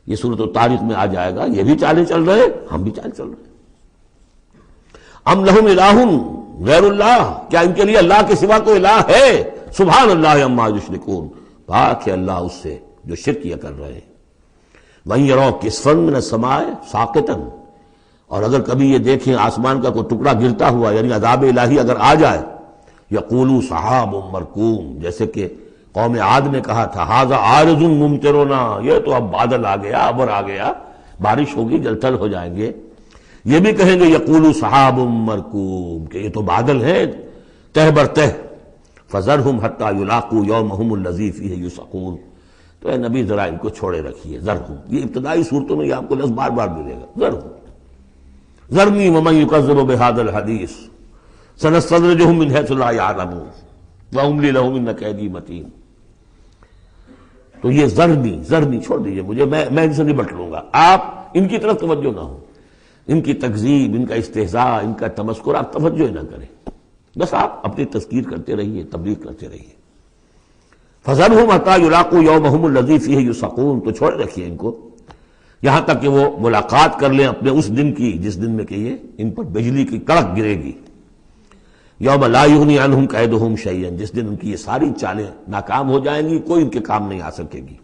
یہ سورۃ الطارق میں آ جائے گا، یہ بھی چالیں چل رہے ہیں، ہم بھی چال چل رہے ہیں۔ ام لہم الہ غیر اللہ، کیا ان کے لیے اللہ کے سوا کوئی الہ ہے؟ سبحان اللہ عما یشرکون، پاک ہے اللہ اس سے جو شرک کیا کر رہے ہیں۔ وَإِن يَرَوْا كِسْفًا مِّنَ السَّمَاءِ سَاقِطًا، اور اگر کبھی یہ دیکھیں آسمان کا کوئی ٹکڑا گرتا ہوا، یعنی عذاب الہی اگر آ جائے، یقولوا سحاب مرکوم، جیسے کہ قوم عاد نے کہا تھا ھذا عارض ممطرنا، یہ تو اب بادل آ گیا، ابر آ گیا، بارش ہوگی، جل تھل ہو جائیں گے۔ یہ بھی کہیں گے یقولوا سحاب مرکوم، کہ یہ تو بادل ہے تہ بر تہ۔ فذرہم حتی یلاقوا یومہم الذی فیہ یوثقون، تو اے نبی ذرا ان کو چھوڑے رکھیے، ذرہم، یہ ابتدائی صورتوں میں یہ آپ کو لفظ بار بار ملے گا، ذرہم، ذرنی ومن یکذب بہذا الحدیث سنستدرجہم من حیث لا یعلمون واملی لہم ان کیدی متین۔ تو یہ ذرنی چھوڑ دیجئے مجھے، میں ان سے نبٹ لوں گا، آپ ان کی طرف توجہ نہ ہو، ان کی تکذیب، ان کا استہزاء، ان کا تمسخر آپ توجہ نہ کریں، بس آپ اپنی تذکیر کرتے رہیے، تبلیغ کرتے رہیے۔ فذرہم حتی یلاقوا یومہم الذی فیہ یوثقون، تو چھوڑ رکھیے ان کو یہاں تک کہ وہ ملاقات کر لیں اپنے اس دن کی جس دن میں کہ یہ ان پر بجلی کی کڑک گرے گی۔ یوم لا یغنی عنہم کیدہم شیئا، جس دن ان کی یہ ساری چالیں ناکام ہو جائیں گی، کوئی ان کے کام نہیں آ سکے گی۔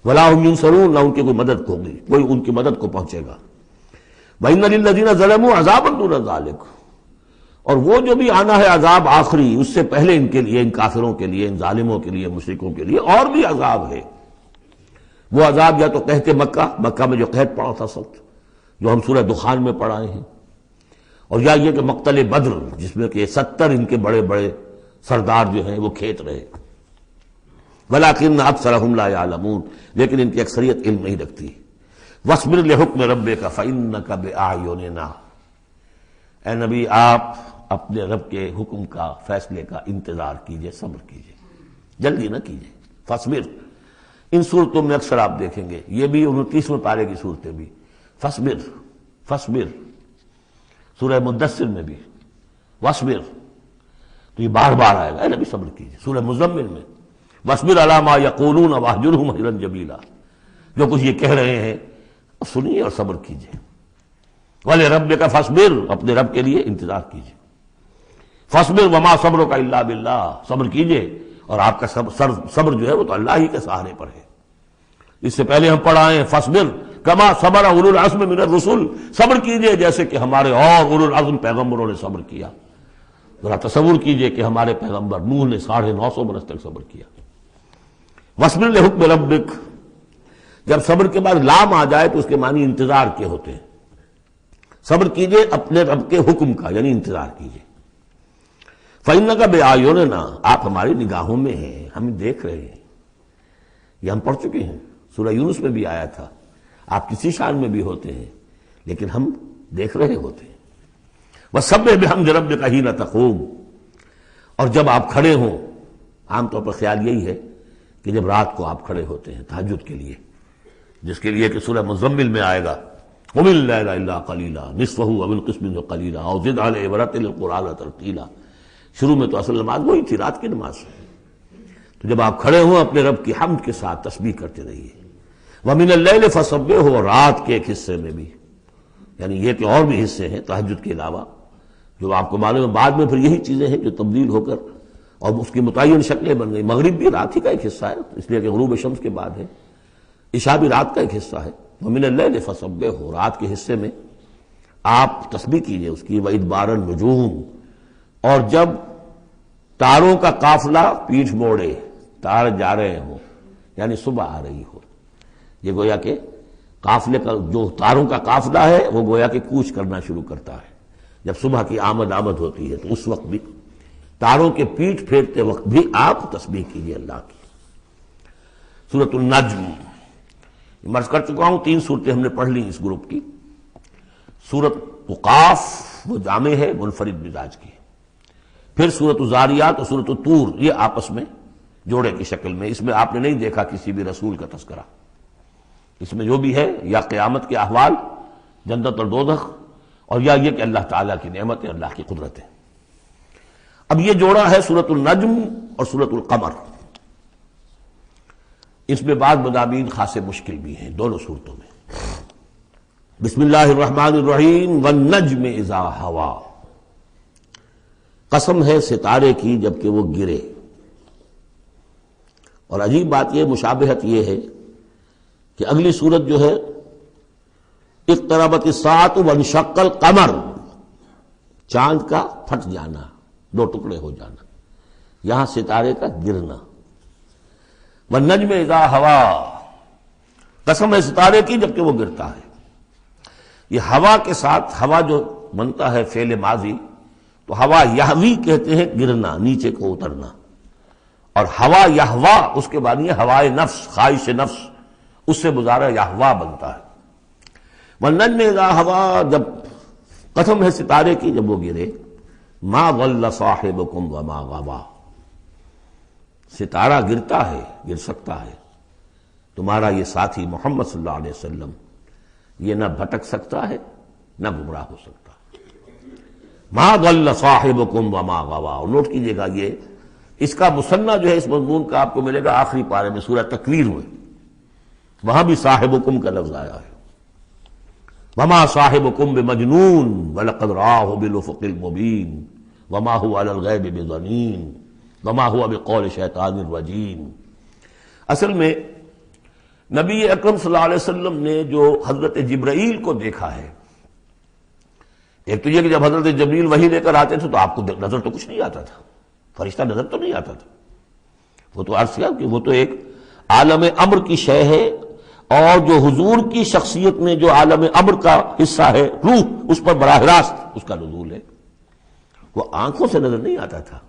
ولا ہم ینصرون، نہ ان کی کوئی مدد ہوگی، کوئی ان کی مدد کو پہنچے گا۔ وَإِنَّ لِلَّذِينَ ظَلَمُوا عَذَابًا دُونَ ذَلِكَ، اور وہ جو بھی آنا ہے عذاب آخری، اس سے پہلے ان کے لیے، ان کافروں کے لیے، ان ظالموں کے لیے، مشرکوں کے لیے اور بھی عذاب ہے۔ وہ عذاب یا تو قحط مکہ میں جو قحط پڑا تھا سخت، جو ہم سورہ دخان میں پڑھائے ہیں، اور یا یہ کہ مقتل بدر جس میں کہ 70 ان کے بڑے بڑے سردار جو ہیں وہ کھیت رہے۔ وَلَٰكِنَّ أَكْثَرَهُمْ لَا يَعْلَمُونَ، لیکن ان کی اکثریت علم نہیں رکھتی۔ وَاصْبِرْ لِحُكْمِ رَبِّكَ فَإِنَّكَ بِأَعْيُنِنَا، اے نبی آپ اپنے رب کے حکم کا، فیصلے کا انتظار کیجئے، صبر کیجئے، جلدی نہ کیجئے۔ فاصبر، ان صورتوں میں اکثر آپ دیکھیں گے، یہ بھی 29ویں پارے کی صورتیں بھی، فاصبر فاصبر، سورہ مدثر میں بھی واصبر، تو یہ بار بار آئے گا، اے نبی صبر کیجئے۔ سورہ مزمل میں واصبر علی ما یقولون واہجرہم ہجرا جمیلا، جو کچھ یہ کہہ رہے ہیں سنیے اور صبر کیجئے۔ وَلِرَبِّكَ فاصبر، اپنے رب کے لیے انتظار کیجئے۔ فاصبر وما صبرک الا باللہ، صبر کیجئے اور آپ کا صبر جو ہے وہ تو اللہ ہی کے سہارے پر ہے۔ اس سے پہلے ہم پڑھائے ہیں فاصبر کما صبر اولو العزم من الرسل، صبر کیجئے جیسے کہ ہمارے اور اولو العزم پیغمبروں نے صبر کیا۔ ذرا تصور کیجئے کہ ہمارے پیغمبر نوح نے 950 برس تک صبر کیا۔ واصبر لحکم ربک، جب صبر کے بعد لام آ جائے تو اس کے معنی انتظار کے ہوتے ہیں۔ صبر کیجئے اپنے رب کے حکم کا، یعنی انتظار کیجئے۔ فَإِنَّكَ بِأَعْيُنِنَا، آپ ہماری نگاہوں میں ہیں، ہم دیکھ رہے ہیں۔ یہ ہم پڑھ چکے ہیں، سورہ یونس میں بھی آیا تھا، آپ کسی شان میں بھی ہوتے ہیں لیکن ہم دیکھ رہے ہوتے ہیں۔ وَسَبِّحْ بِحَمْدِ رَبِّكَ حِينَ تَقُومُ، اور جب آپ کھڑے ہوں، عام طور پر خیال یہی ہے کہ جب رات کو آپ کھڑے ہوتے ہیں تہجد کے لیے، جس کے لیے کہ سورہ مزمل میں آئے گا قُمِ اللَّيْلَ إِلَّا قَلِيلًا نِصْفَهُ أَوِ انقُصْ مِنْهُ قَلِيلًا أَوْ زِدْ عَلَيْهِ وَرَتِّلِ الْقُرْآنَ تَرْتِيلًا۔ شروع میں تو اصل نماز وہی تھی، رات کی نماز، تو جب آپ کھڑے ہوں اپنے رب کی حمد کے ساتھ تسبیح کرتے رہیے۔ وَمِنَ اللَّيْلِ فَسَبِّحْهُ، اور رات کے ایک حصے میں بھی، یعنی یہ کہ اور بھی حصے ہیں تہجد کے علاوہ، جو آپ کو معلوم ہے بعد میں پھر یہی چیزیں ہیں جو تبدیل ہو کر اور اس کی متعین شکلیں بن گئی۔ مغرب بھی رات ہی کا ایک حصہ ہے، اس لیے کہ غروب شمس کے بعد ہے، عشاء بھی رات کا ایک حصہ ہے، ومن اللیل فسبحہ، رات کے حصے میں آپ تسبیح کیجئے اس کی، وادبار النجوم، اور جب تاروں کا قافلہ پیٹھ موڑے، تار جا رہے ہوں یعنی صبح آ رہی ہو، یہ گویا کہ قافلے کا جو تاروں کا قافلہ ہے وہ گویا کہ کوچ کرنا شروع کرتا ہے جب صبح کی آمد ہوتی ہے، تو اس وقت بھی تاروں کے پیٹھ پھیرتے وقت بھی آپ تسبیح کیجئے اللہ کی۔ سورۃ النجم مرض کر چکا ہوں، 3 صورتیں ہم نے پڑھ لی اس گروپ کی۔ سورۃ قاف وہ جامع ہے، منفرد مزاج کی، پھر سورۃ الذاریات اور سورۃ الطور، یہ آپس میں جوڑے کی شکل میں، اس میں آپ نے نہیں دیکھا کسی بھی رسول کا تذکرہ، اس میں جو بھی ہے یا قیامت کے احوال، جنت اور دوزخ، اور یا یہ کہ اللہ تعالیٰ کی نعمتیں، اللہ کی قدرتیں۔ اب یہ جوڑا ہے سورۃ النجم اور سورۃ القمر، اس میں بعض مضامین خاصے مشکل بھی ہیں دونوں صورتوں میں۔ بسم اللہ الرحمن الرحیم، والنجم اذا ہوا، قسم ہے ستارے کی جب کہ وہ گرے۔ اور عجیب بات یہ، مشابہت یہ ہے کہ اگلی صورت جو ہے اقتربت الساعۃ وانشق القمر، چاند کا پھٹ جانا، 2 ٹکڑے ہو جانا، یہاں ستارے کا گرنا۔ والنجم اذا ہوا، قسم ہے ستارے کی جب کہ وہ گرتا ہے۔ یہ ہوا کے ساتھ، ہوا جو بنتا ہے فعل ماضی، تو ہوا یہوی کہتے ہیں گرنا، نیچے کو اترنا، اور ہوا یہوا اس کے بعد یہ ہوائے نفس، خواہش نفس، اس سے مضارع یہوا بنتا ہے۔ والنجم اذا ہوا، جب قسم ہے ستارے کی جب وہ گرے، ما ضل صاحبکم وما غوا، ستارہ گرتا ہے، گر سکتا ہے، تمہارا یہ ساتھی محمد صلی اللہ علیہ وسلم یہ نہ بھٹک سکتا ہے نہ گمراہ ہو سکتا۔ ما ضل صاحبکم وما غوا، اور نوٹ کیجئے گا یہ اس کا مثنیٰ جو ہے اس مضمون کا آپ کو ملے گا آخری پارے میں سورہ تکویر میں، وہاں بھی صاحبکم کا لفظ آیا ہے۔ وما صاحبکم بمجنون ولقد رآہ بالافق المبین وما هو علی الغیب بضنین وما هو بقول شیطان الرجیم۔ اصل میں نبی اکرم صلی اللہ علیہ وسلم نے جو حضرت جبرائیل کو دیکھا ہے، ایک تو یہ کہ جب حضرت جبرائیل وحی لے کر آتے تھے تو آپ کو نظر تو کچھ نہیں آتا تھا، فرشتہ نظر تو نہیں آتا تھا، وہ تو عرض کیا کہ وہ تو ایک عالم امر کی شے ہے، اور جو حضور کی شخصیت میں جو عالم امر کا حصہ ہے، روح، اس پر براہ راست اس کا نزول ہے، وہ آنکھوں سے نظر نہیں آتا تھا،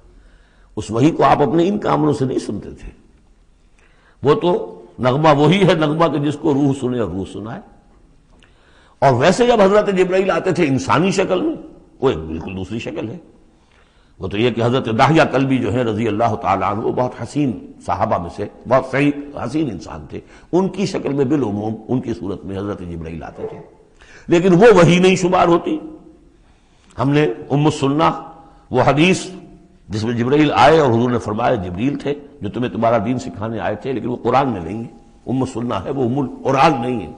اس وحی کو آپ اپنے ان کاموں سے نہیں سنتے تھے، وہ تو نغمہ وہی ہے نغمہ کہ جس کو روح سنے اور روح سنائے۔ اور ویسے جب حضرت جبرائیل آتے تھے انسانی شکل میں، وہ ایک بالکل دوسری شکل ہے، وہ تو یہ کہ حضرت داہیہ کلبی جو ہے رضی اللہ تعالیٰ عنہ، وہ بہت حسین صحابہ میں سے بہت صحیح حسین انسان تھے، ان کی شکل میں بالعموم ان کی صورت میں حضرت جبرائیل آتے تھے، لیکن وہ وحی نہیں شمار ہوتی۔ ہم نے ام السنہ وہ حدیث جس میں جبرائیل آئے اور حضور نے فرمایا جبریل تھے جو تمہیں تمہارا دین سکھانے آئے تھے، لیکن وہ قرآن میں نہیں ہے، ام السنہ ہے، وہ ام القرآن نہیں ہے۔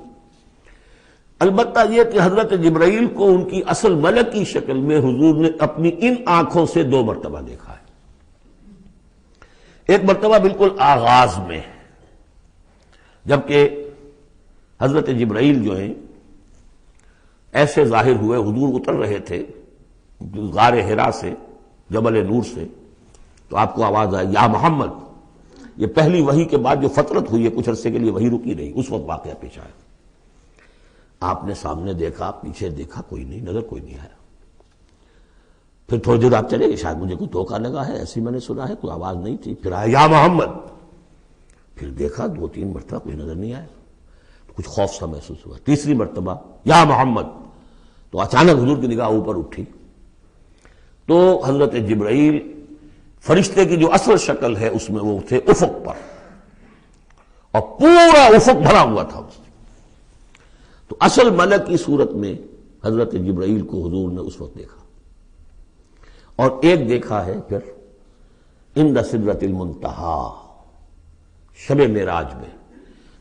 البتہ یہ کہ حضرت جبرائیل کو ان کی اصل ملک کی شکل میں حضور نے اپنی ان آنکھوں سے 2 مرتبہ دیکھا ہے۔ ایک مرتبہ بالکل آغاز میں، جبکہ حضرت جبرائیل جو ہیں ایسے ظاہر ہوئے، حضور اتر رہے تھے غار حرا سے، جبل نور سے، تو آپ کو آواز آئی یا محمد۔ یہ پہلی وحی کے بعد جو فترت ہوئی ہے، کچھ عرصے کے لیے وحی رکی رہی، اس وقت واقعہ پیش آیا۔ آپ نے سامنے دیکھا، پیچھے دیکھا، کوئی نہیں، نظر کوئی نہیں آیا۔ پھر تھوڑی دیر آپ چلے گئے، شاید مجھے کوئی دھوکہ لگا ہے، ایسی میں نے سنا ہے، کوئی آواز نہیں تھی۔ پھر آیا یا محمد، پھر دیکھا 2-3 مرتبہ کوئی نظر نہیں آیا، کچھ خوف سا محسوس ہوا۔ تیسری مرتبہ یا محمد، تو اچانک حضور کی نگاہ اوپر اٹھی، تو حضرت جبرائیل فرشتے کی جو اصل شکل ہے اس میں وہ تھے افق پر، اور پورا افق بھرا ہوا تھا اس سے۔ تو اصل ملک کی صورت میں حضرت جبرائیل کو حضور نے اس وقت دیکھا، اور ایک دیکھا ہے پھر عند سدرۃ المنتہا، شب معراج میں،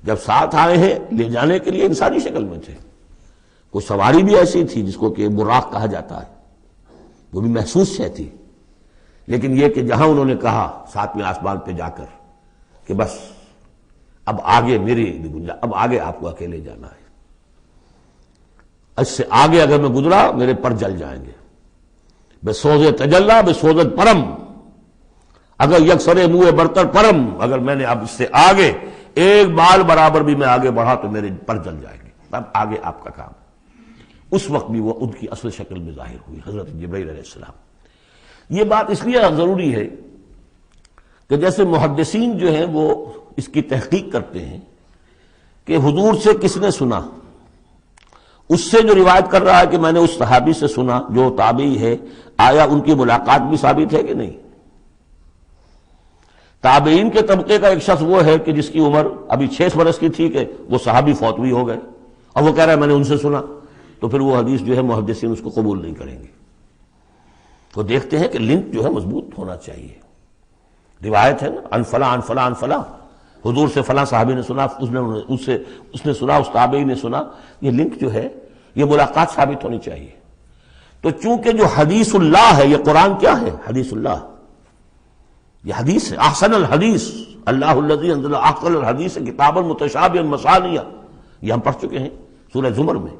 جب ساتھ آئے ہیں لے جانے کے لیے انسانی شکل میں تھے، کوئی سواری بھی ایسی تھی جس کو کہ براق کہا جاتا ہے، وہ بھی محسوس شے تھی، لیکن یہ کہ جہاں انہوں نے کہا 7ویں آسمان پہ جا کر کہ بس اب آگے میری گنجائش، اب آگے آپ کو اکیلے جانا ہے، اس سے آگے اگر میں گزرا میرے پر جل جائیں گے. بے سوز تجلا بے سوزت پرم، اگر یکسر منہ برتر پرم، اگر میں نے اب اس سے آگے ایک بال برابر بھی میں آگے بڑھا تو میرے پر جل جائیں گے. اب آگے آپ کا کام. اس وقت بھی وہ ان کی اصل شکل میں ظاہر ہوئی حضرت جبرائیل علیہ السلام. یہ بات اس لیے ضروری ہے کہ جیسے محدثین جو ہیں وہ اس کی تحقیق کرتے ہیں کہ حضور سے کس نے سنا، اس سے جو روایت کر رہا ہے کہ میں نے اس صحابی سے سنا جو تابعی ہے، آیا ان کی ملاقات بھی ثابت ہے کہ نہیں؟ تابعین کے طبقے کا ایک شخص وہ ہے کہ جس کی عمر ابھی 6 برس کی تھی کہ وہ صحابی فوت بھی ہو گئے، اور وہ کہہ رہا ہے میں نے ان سے سنا، تو پھر وہ حدیث جو ہے محدثین اس کو قبول نہیں کریں گے. وہ دیکھتے ہیں کہ لنک جو ہے مضبوط ہونا چاہیے. روایت ہے نا ان فلاں ان فلاں ان فلاں، حضور سے فلاں صحابی نے سنا، اس نے سنا، اس تابعی نے سنا. یہ لنک جو ہے یہ ملاقات ثابت ہونی چاہیے. تو چونکہ جو حدیث اللہ ہے، یہ قرآن کیا ہے؟ حدیث اللہ. یہ حدیث ہے احسن الحدیث، اللہ الذی انزل احسن الحدیث کتابا متشابہا مثانیہ، یہ ہم پڑھ چکے ہیں سورہ زمر میں.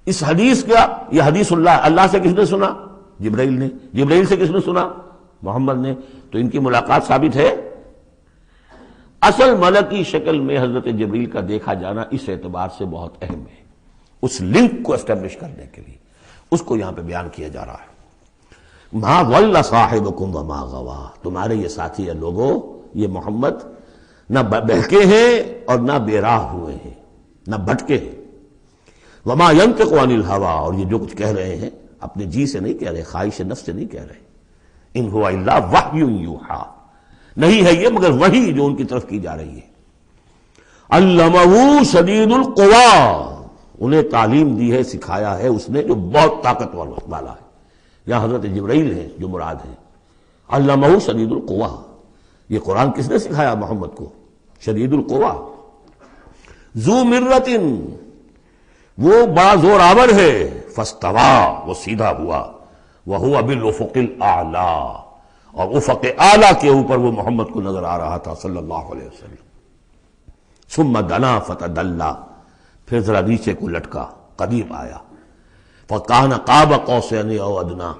اس حدیث کا یہ حدیث اللہ، اللہ سے کس نے سنا؟ جبرائیل نے. جبرائیل سے کس نے سنا؟ محمد نے. تو ان کی ملاقات ثابت ہے. اصل ملکی شکل میں حضرت جبرائیل کا دیکھا جانا اس اعتبار سے بہت اہم ہے، اس لنک کو اسٹیبلش کرنے کے لیے. اس کو یہاں پہ بیان کیا جا رہا ہے. ما ضل صاحبکم وما غوا، تمہارے یہ ساتھی ہے لوگوں، یہ محمد نہ بہکے ہیں اور نہ بے راہ ہوئے ہیں، نہ بھٹکے ہیں. وما ينطق عن الهوى، اور یہ جو کچھ کہہ رہے ہیں اپنے جی سے نہیں کہہ رہے، خواہش نفس سے نہیں کہہ رہے. ان هو الا وحی یوحی، نہیں ہے یہ مگر وحی جو ان کی طرف کی جا رہی ہے. علمہ شدید القوی، انہیں تعلیم دی ہے، سکھایا ہے اس نے جو بہت طاقت والا ہے. یہاں حضرت جبرائیل ہیں جو مراد ہیں. علمہ شدید القوی، یہ قرآن کس نے سکھایا محمد کو؟ شدید القوی. ذو مرۃ، وہ بڑا زور آور ہے. فاستوی، وہ سیدھا ہوا. وہو بالافق الاعلی، اور افق اعلی کے اوپر وہ محمد کو نظر آ رہا تھا صلی اللہ علیہ وسلم. ثم دنا فتدلی، پھر ذرا نیچے کو لٹکا، قریب آیا. فکان قاب قوسین او ادنی،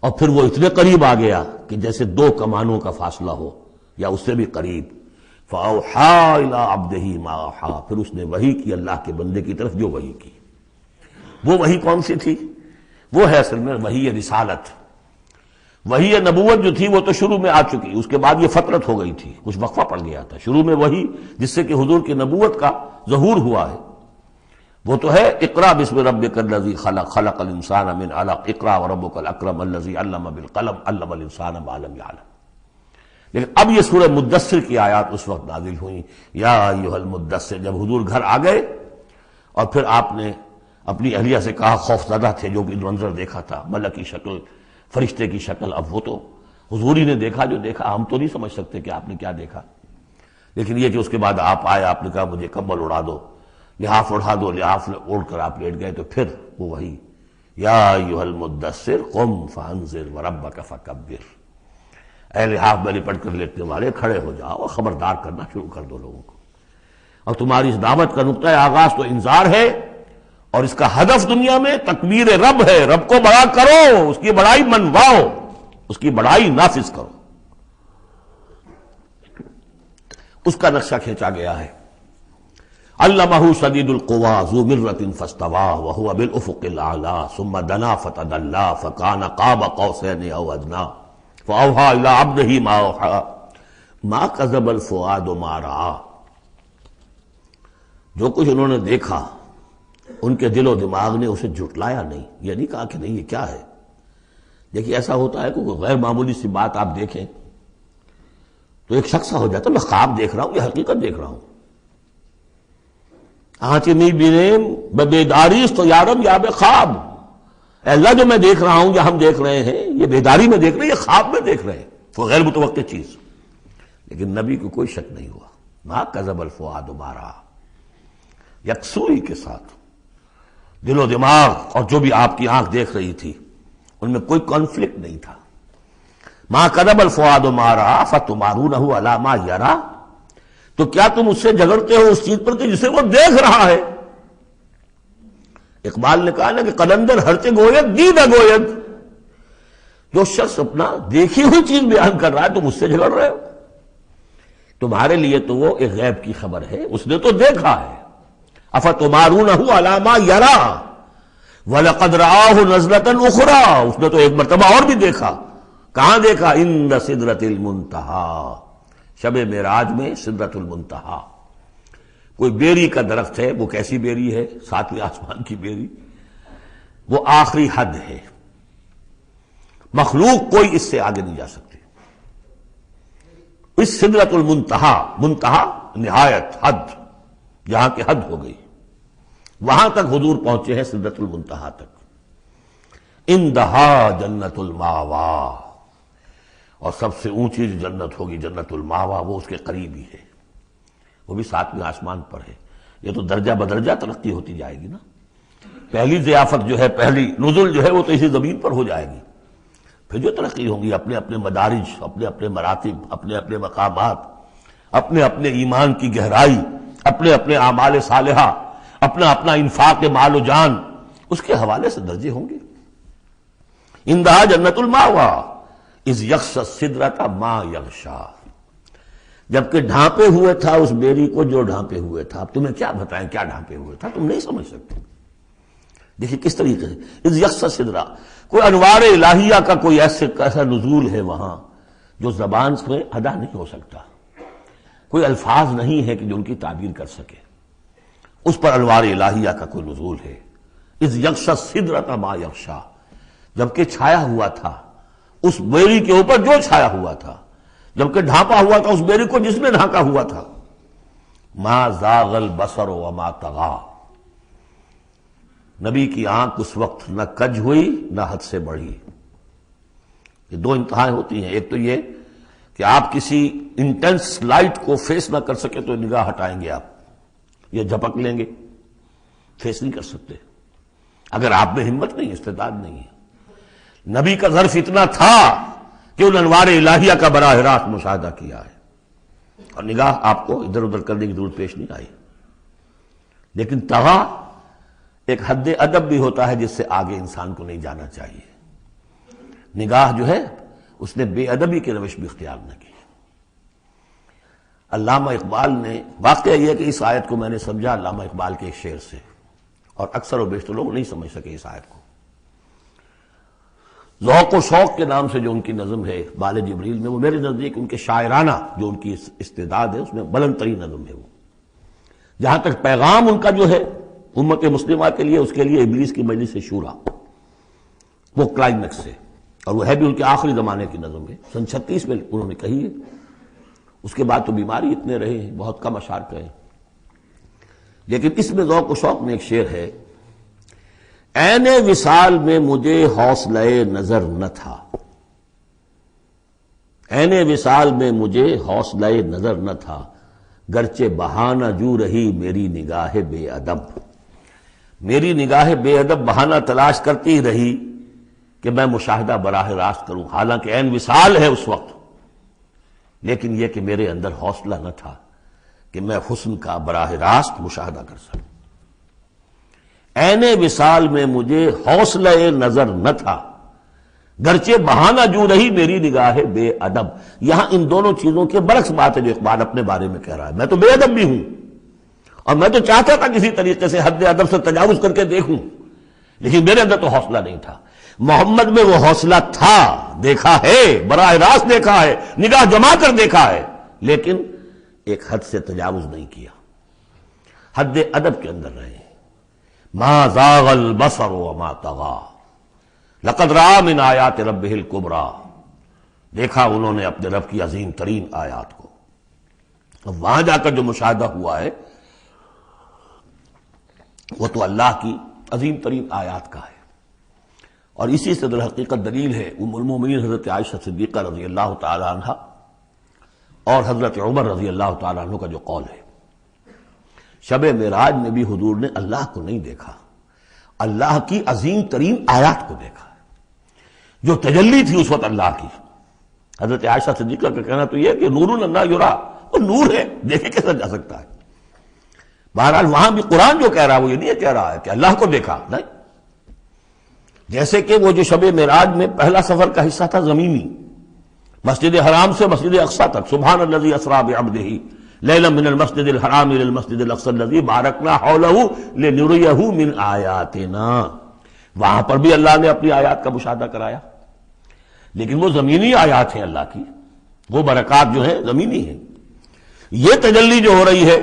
اور پھر وہ اتنے قریب آ گیا کہ جیسے 2 کمانوں کا فاصلہ ہو یا اس سے بھی قریب. فاوحی الی عبدہ ما اوحی، پھر اس نے وحی کی اللہ کے بندے کی طرف جو وحی کی. وہ وحی کون سی تھی؟ وہ ہے اصل میں وحی رسالت. وحی نبوت جو تھی وہ تو شروع میں آ چکی، اس کے بعد یہ فترت ہو گئی تھی، کچھ وقفہ پڑ گیا تھا. شروع میں وحی جس سے کہ حضور کی نبوت کا ظہور ہوا ہے وہ تو ہے اقرا بسم ربک الذی خلق، خلق الانسان من علق، اقرا وربک الاکرم الذی علم بالقلم، علم الانسان ما لم یعلم. لیکن اب یہ سورہ مدثر کی آیات اس وقت نازل ہوئیں. یا ایھا المدثر، جب حضور گھر آ گئے اور پھر آپ نے اپنی اہلیہ سے کہا، خوف زدہ تھے جو بھی منظر دیکھا تھا، ملک کی شکل، فرشتے کی شکل. اب وہ تو حضور ہی نے دیکھا جو دیکھا، ہم تو نہیں سمجھ سکتے کہ آپ نے کیا دیکھا. لیکن یہ کہ اس کے بعد آپ آئے، آپ نے کہا مجھے کمبل اڑا دو، لحاف اڑا دو، لحاف اوڑھ کر آپ لیٹ گئے. تو پھر وہ وہی یا ایھا المدثر قم فانذر وربک فکبر، اے لحاف میں لپٹ کر لیٹنے والے کھڑے ہو جاؤ اور خبردار کرنا شروع کر دو لوگوں کو. اور تمہاری اس دعوت کا نقطۂ آغاز تو انذار ہے، اور اس کا ہدف دنیا میں تکبیر رب ہے. رب کو بڑا کرو، اس کی بڑائی منواؤ، اس کی بڑائی نافذ کرو. اس کا نقشہ کھینچا گیا ہے. علمہ شدید القوی ذو مرۃ فاستوی وہو بالافق الاعلی ثم دنا فتدلی فکان قاب قوسین او ادنی فاوحی الی عبدہ ما اوحی ما کذب الفؤاد ما رأى. جو کچھ انہوں نے دیکھا ان کے دل و دماغ نے اسے جھٹلایا نہیں. یہ نہیں کہا کہ نہیں یہ کیا ہے. دیکھیے ایسا ہوتا ہے کہ کوئی غیر معمولی سی بات آپ دیکھیں تو ایک شخص ہو جاتا ہے میں خواب دیکھ رہا ہوں یا حقیقت دیکھ رہا ہوں. آنچنی بینیم بیداریست تو یارم یا بے خواب، اے اللہ جو میں دیکھ رہا ہوں یا ہم دیکھ رہے ہیں یہ بیداری میں دیکھ رہے ہیں، یہ خواب میں دیکھ رہے ہیں. وہ غیر متوقع چیز. لیکن نبی کو کوئی شک نہیں ہوا. ما کذب الفؤاد ما رأى، یکسوئی کے ساتھ دل و دماغ اور جو بھی آپ کی آنکھ دیکھ رہی تھی ان میں کوئی کانفلکٹ نہیں تھا. ما کذب الفؤاد ما رأى فتمارونہ علی ما یری، تو کیا تم اس سے جھگڑتے ہو اس چیز پر کہ جسے وہ دیکھ رہا ہے. اقبال نے کہا نا کہ قلندر ہرچے گوید دید گوید، جو شخص اپنا دیکھی ہوئی چیز بیان کر رہا ہے تم اس سے جھگڑ رہے ہو، تمہارے لیے تو وہ ایک غیب کی خبر ہے، اس نے تو دیکھا ہے۔ افتمارونہ علی ما یری وَلَقَدْ رَآهُ نَزْلَةً أُخْرَىٰ، اس نے تو ایک مرتبہ اور بھی دیکھا۔ کہاں دیکھا؟ عند سدرۃ المنتہی، شب معراج میں سدرۃ المنتہی، کوئی بیری کا درخت ہے، وہ کیسی بیری ہے؟ ساتویں آسمان کی بیری، وہ آخری حد ہے، مخلوق کوئی اس سے آگے نہیں جا سکتی۔ اس سدرۃ المنتہی، منتہا نہایت، حد، جہاں کی حد ہو گئی، وہاں تک حضور پہنچے ہیں، سدرۃ المنتہی تک۔ اندہا جنت الماوا، اور سب سے اونچی جو جنت ہوگی جنت الماوا، وہ اس کے قریب ہی ہے، وہ بھی ساتویں آسمان پر ہے۔ یہ تو درجہ بدرجہ ترقی ہوتی جائے گی نا، پہلی ضیافت جو ہے، پہلی نزل جو ہے وہ تو اسی زمین پر ہو جائے گی، پھر جو ترقی ہوگی اپنے اپنے مدارج، اپنے اپنے مراتب، اپنے اپنے مقامات، اپنے اپنے ایمان کی گہرائی، اپنے اپنے اعمال صالحہ، اپنا اپنا انفاق مال و جان، اس کے حوالے سے درجے ہوں گے۔ اندہا جنت الماوا اذ یغشی السدرۃ ما یغشی، جبکہ ڈھانپے ہوئے تھا اس بیری کو جو ڈھانپے ہوئے تھا۔ اب تمہیں کیا بتائیں کیا ڈھانپے ہوئے تھا، تم نہیں سمجھ سکتے۔ دیکھیں کس طریقے سے اذ یغشی السدرۃ، کوئی انوار الہیہ کا کوئی ایسا نزول ہے وہاں جو زبان سے ادا نہیں ہو سکتا، کوئی الفاظ نہیں ہے کہ جو ان کی تعبیر کر سکے، اس پر انوار الہیہ کا کوئی نزول ہے۔ اذ یغشی السدرۃ ما یغشی، جبکہ چھایا ہوا تھا اس بیری کے اوپر جو چھایا ہوا تھا، جبکہ ڈھانپا ہوا تھا اس بیری کو جس نے ڈھانکا ہوا تھا۔ ما زاغ البصر وما طغی، نبی کی آنکھ اس وقت نہ کج ہوئی نہ حد سے بڑھی۔ یہ دو انتہائیں ہوتی ہیں، ایک تو یہ کہ آپ کسی انٹینس لائٹ کو فیس نہ کر سکے تو نگاہ ہٹائیں گے آپ، یہ جھپک لیں گے، فیس نہیں کر سکتے اگر آپ میں ہمت نہیں، استعداد نہیں ہے۔ نبی کا ظرف اتنا تھا کہ ان انوار الہیہ کا براہ راست مشاہدہ کیا ہے، اور نگاہ آپ کو ادھر ادھر کرنے کی ضرورت پیش نہیں آئی۔ لیکن طغی ایک حد ادب بھی ہوتا ہے جس سے آگے انسان کو نہیں جانا چاہیے۔ نگاہ جو ہے اس نے بے ادبی کی روش بھی اختیار نہ کی۔ علامہ اقبال نے، واقعہ یہ کہ اس آیت کو میں نے سمجھا علامہ اقبال کے ایک شعر سے، اور اکثر و بیشتر لوگ نہیں سمجھ سکے اس آیت کو۔ ذوق و شوق کے نام سے جو ان کی نظم ہے بال جبریل میں، وہ میرے نزدیک ان کے شاعرانہ جو ان کی استعداد ہے اس میں بلند ترین نظم ہے وہ۔ جہاں تک پیغام ان کا جو ہے امت مسلمہ کے لیے، اس کے لیے ابلیس کی مجلس شورا، وہ کلائمیکس ہے، اور وہ ہے بھی ان کے آخری زمانے کی نظم ہے، سن 36 میں انہوں نے کہی ہے۔ اس کے بعد تو بیماری اتنے رہے ہیں، بہت کم اشعار کہے، لیکن اس میں ذوق و شوق میں ایک شعر ہے: عین وصال میں مجھے حوصلہ نظر نہ تھا، عین وصال میں مجھے حوصلہ نظر نہ تھا، گرچہ بہانہ جو رہی میری نگاہ بے ادب، میری نگاہ بے ادب بہانہ تلاش کرتی رہی کہ میں مشاہدہ براہ راست کروں، حالانکہ عین وصال ہے اس وقت، لیکن یہ کہ میرے اندر حوصلہ نہ تھا کہ میں حسن کا براہ راست مشاہدہ کر سکوں۔ عین وصال میں مجھے حوصلہ نظر نہ تھا، گرچہ بہانہ جو رہی میری نگاہ بے ادب۔ یہاں ان دونوں چیزوں کے برعکس بات ہے جو اقبال اپنے بارے میں کہہ رہا ہے۔ میں تو بے ادب بھی ہوں، اور میں تو چاہتا تھا کسی طریقے سے حد ادب سے تجاوز کر کے دیکھوں، لیکن میرے اندر تو حوصلہ نہیں تھا۔ محمد میں وہ حوصلہ تھا، دیکھا ہے، براہ راست دیکھا ہے، نگاہ جما کر دیکھا ہے، لیکن ایک حد سے تجاوز نہیں کیا، حد ادب کے اندر رہے۔ ما زاغ البصر وما طغی لقد رأى من آیات ربہ الکبریٰ، دیکھا انہوں نے اپنے رب کی عظیم ترین آیات کو۔ اب وہاں جا کر جو مشاہدہ ہوا ہے وہ تو اللہ کی عظیم ترین آیات کا ہے، اور اسی سے در حقیقت دلیل ہے ام المومنین حضرت عائشہ صدیقہ رضی اللہ تعالی عنہ اور حضرت عمر رضی اللہ تعالی عنہ کا جو قول ہے۔ شب معراج میں بھی حضور نے اللہ کو نہیں دیکھا، اللہ کی عظیم ترین آیات کو دیکھا، جو تجلی تھی اس وقت اللہ کی۔ حضرت عائشہ صدیقہ کا کہنا تو یہ کہ نور لا یرا، وہ نور ہے، دیکھے کیسا جا سکتا ہے۔ بہرحال وہاں بھی قرآن جو کہہ رہا ہے وہ یہ نہیں کہہ رہا ہے کہ اللہ کو دیکھا، نہیں. جیسے کہ وہ جو شب معراج میں پہلا سفر کا حصہ تھا زمینی، مسجد حرام سے مسجد اقصی تک، سبحان الذی اسری بعبدہ لیلا من المسجد الحرام الى المسجد الاقصی الذی بارکنا حولہ لنریہ من آیاتنا. وہاں پر بھی اللہ نے اپنی آیات کا مشاہدہ کرایا، لیکن وہ زمینی آیات ہیں اللہ کی، وہ برکات جو ہیں زمینی ہیں. یہ تجلی جو ہو رہی ہے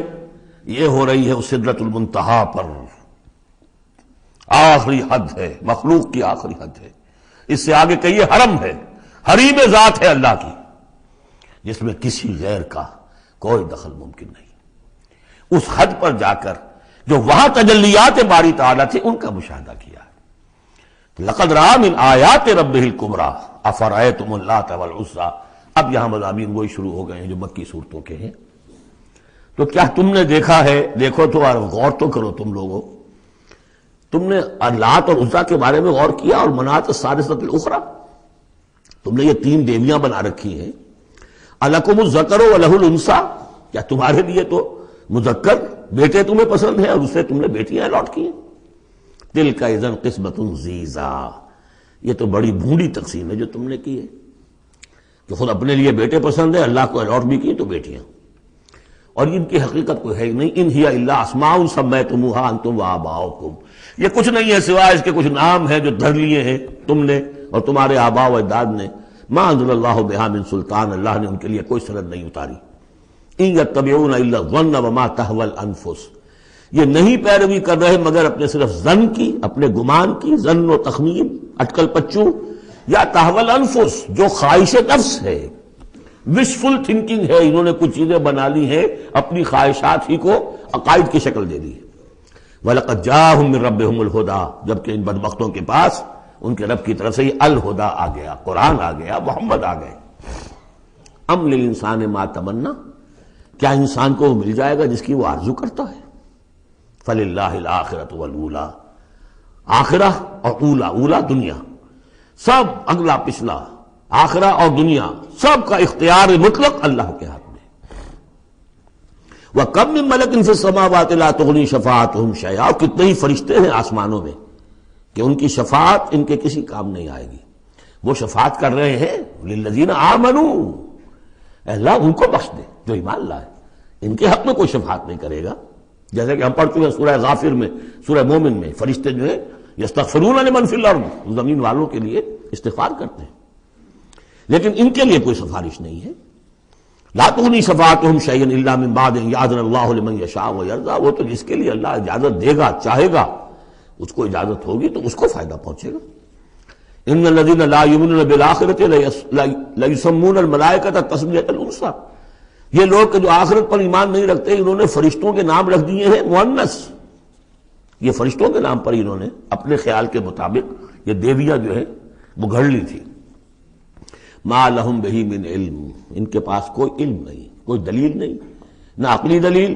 یہ ہو رہی ہے اس سدرۃ المنتہا پر، آخری حد ہے، مخلوق کی آخری حد ہے. اس سے آگے کہیے حرم ہے، حریم ذات ہے اللہ کی، جس میں کسی غیر کا کوئی دخل ممکن نہیں. اس حد پر جا کر جو وہاں تجلیات باری تعالیٰ تھے ان کا مشاہدہ کیا. لقد رأى من آیات ربہ الکبریٰ افرأیتم اللات والعزیٰ. اب یہاں مضامین وہی شروع ہو گئے ہیں جو مکی صورتوں کے ہیں. تو کیا تم نے دیکھا ہے، دیکھو تو غور تو کرو تم لوگوں، تم نے لات اور عزیٰ کے بارے میں غور کیا، اور منات الثالثۃ الاخری، تم نے یہ تین دیویاں بنا رکھی ہیں. الکم الذکر ولہ الانثیٰ، کیا تمہارے لیے تو مذکر بیٹے تمہیں پسند ہیں اور اس سے تم نے بیٹیاں الاٹ کی ہیں. تلک اذا قسمۃ ضیزیٰ، یہ تو بڑی بھونڈی تقسیم ہے جو تم نے کی ہے، کہ خود اپنے لیے بیٹے پسند ہے، اللہ کو الاٹ بھی کی تو بیٹیاں، اور ان کی حقیقت کوئی ہے ہی نہیں. ان ہی الا اسماء سمیتموہا انتم وآباؤکم، یہ کچھ نہیں ہے سوائے اس کے کچھ نام ہیں جو دھر لیے ہیں تم نے اور تمہارے آباء و اجداد نے. ما انزل اللہ بہا من سلطان، اللہ نے ان کے لیے کوئی سند نہیں اتاری. ان یتبعون الا الظن وما تهوى الانفس، یہ نہیں پیروی کر رہے مگر اپنے صرف ظن کی، اپنے گمان کی، ظن و تخمین، اٹکل پچو، یا تهوى الانفس جو خواہش نفس ہے، وشفل تھنکنگ ہے. انہوں نے کچھ چیزیں بنا لی ہیں اپنی خواہشات ہی کو عقائد کی شکل دے دی. وَلَقَدْ جَاءَهُم مِّن رَّبِّهُمُ الْهُدَىٰ، جبکہ ان بدبختوں کے پاس ان کے رب کی طرف سے یہ الہدا آ گیا، قرآن آ گیا، محمد آ گئے. ام للانسان ما تمنا، کیا انسان کو مل جائے گا جس کی وہ آرزو کرتا ہے. فللہ الآخرۃ والأولیٰ، آخرہ اور اولا، اولا دنیا، سب اگلا پچھلا، آخرہ اور دنیا سب کا اختیار مطلق اللہ کے ہاتھ میں. وَكَم مِّن مَلَكٍ فِي السَّمَاوَاتِ لَا تُغْنِي شَفَاعَتُهُمْ شَيْئًا، اور کتنے ہی فرشتے ہیں آسمانوں میں کہ ان کی شفاعت ان کے کسی کام نہیں آئے گی. وہ شفاعت کر رہے ہیں للذین آمنوا، اللہ ان کو بخش دے جو ایمان لائے. ان کے حق میں کوئی شفاعت نہیں کرے گا. جیسے کہ ہم پڑھ چکے ہیں سورہ غافر میں، سورہ مومن میں، فرشتے جو ہیں یستغفرون لمن فی الارض، زمین والوں کے لیے استغفار کرتے ہیں، لیکن ان کے لیے کوئی سفارش نہیں ہے. لا تغنی شفاعتہم شیئا الا من بعد ان یأذن اللہ لمن یشاء ویرضی، وہ تو جس کے لیے اللہ اجازت دے گا، چاہے گا، اس کو اجازت ہوگی تو اس کو فائدہ پہنچے گا. ان الذین لا یؤمنون بالآخرۃ لیسمون الملائکۃ تسمیۃ الانثیٰ، یہ لوگ کہ جو آخرت پر ایمان نہیں رکھتے انہوں نے فرشتوں کے نام رکھ دیے ہیں مؤنث. یہ فرشتوں کے نام پر انہوں نے اپنے خیال کے مطابق یہ دیویاں جو ہے وہ گھڑ لی تھی. ما لہم بہ من علم، ان کے پاس کوئی علم نہیں، کوئی دلیل نہیں، نہ عقلی دلیل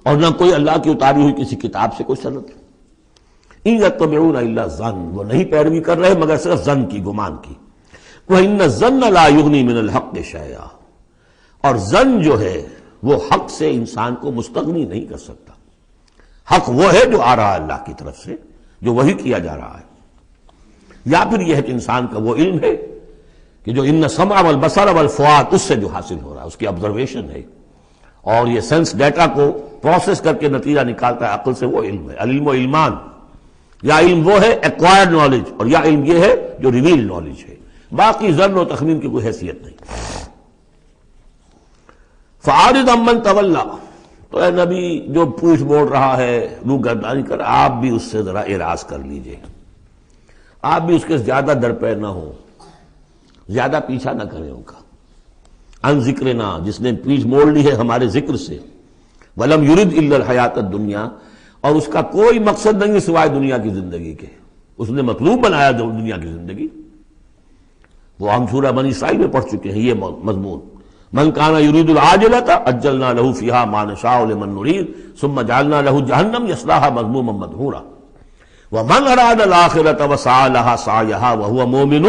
اور نہ کوئی اللہ کی اتاری ہوئی کسی کتاب سے کوئی سند. ان یتبعون الا الظن، وہ نہیں پیروی کر رہے مگر صرف ظن کی، گمان کی. وان الظن لا یغنی من الحق شیئا، اور ظن جو ہے وہ حق سے انسان کو مستغنی نہیں کر سکتا. حق وہ ہے جو آ رہا ہے اللہ کی طرف سے، جو وہی کیا جا رہا ہے. یا پھر یہ ہے کہ انسان کا وہ علم ہے کہ جو ان السمع والبصر والفؤاد، اس سے جو حاصل ہو رہا ہے، اس کی آبزرویشن ہے، اور یہ سینس ڈیٹا کو پروسیس کر کے نتیجہ نکالتا ہے عقل سے، وہ علم ہے. العلم و علمان، یا علم وہ ہے ایکوائرڈ نالج، اور یا علم یہ ہے جو ریویل نالج ہے. باقی ظن و تخمین کی کوئی حیثیت نہیں. فَأَعْرِضْ عَمَّنْ تَوَلَّىٰ، تو اے نبی جو پوچھ موڑ رہا ہے، روگردانی کر، آپ بھی اس سے ذرا اعراض کر لیجئے، آپ بھی اس کے زیادہ درپے نہ ہوں، زیادہ پیچھا نہ کریں ان کا. ان ذکرنا، جس نے پیچھ موڑ لی ہے ہمارے ذکر سے. وَلَمْ يُرِدْ إِلَّا الْحَيَاةَ الدُّنْيَا، اور اس کا کوئی مقصد نہیں سوائے دنیا کی زندگی کے، اس نے مطلوب بنایا دنیا کی زندگی. وہ ہم سورہ بنی اسرائیل میں پڑھ چکے ہیں یہ مضمون. من کان یرید العاجلۃ عجلنا له فیہا ما نشاء لمن نرید ثم جعلنا له جہنم یصلاها مذموما مدحورا ومن اراد الآخرۃ وسعى لها سعیها وهو مؤمن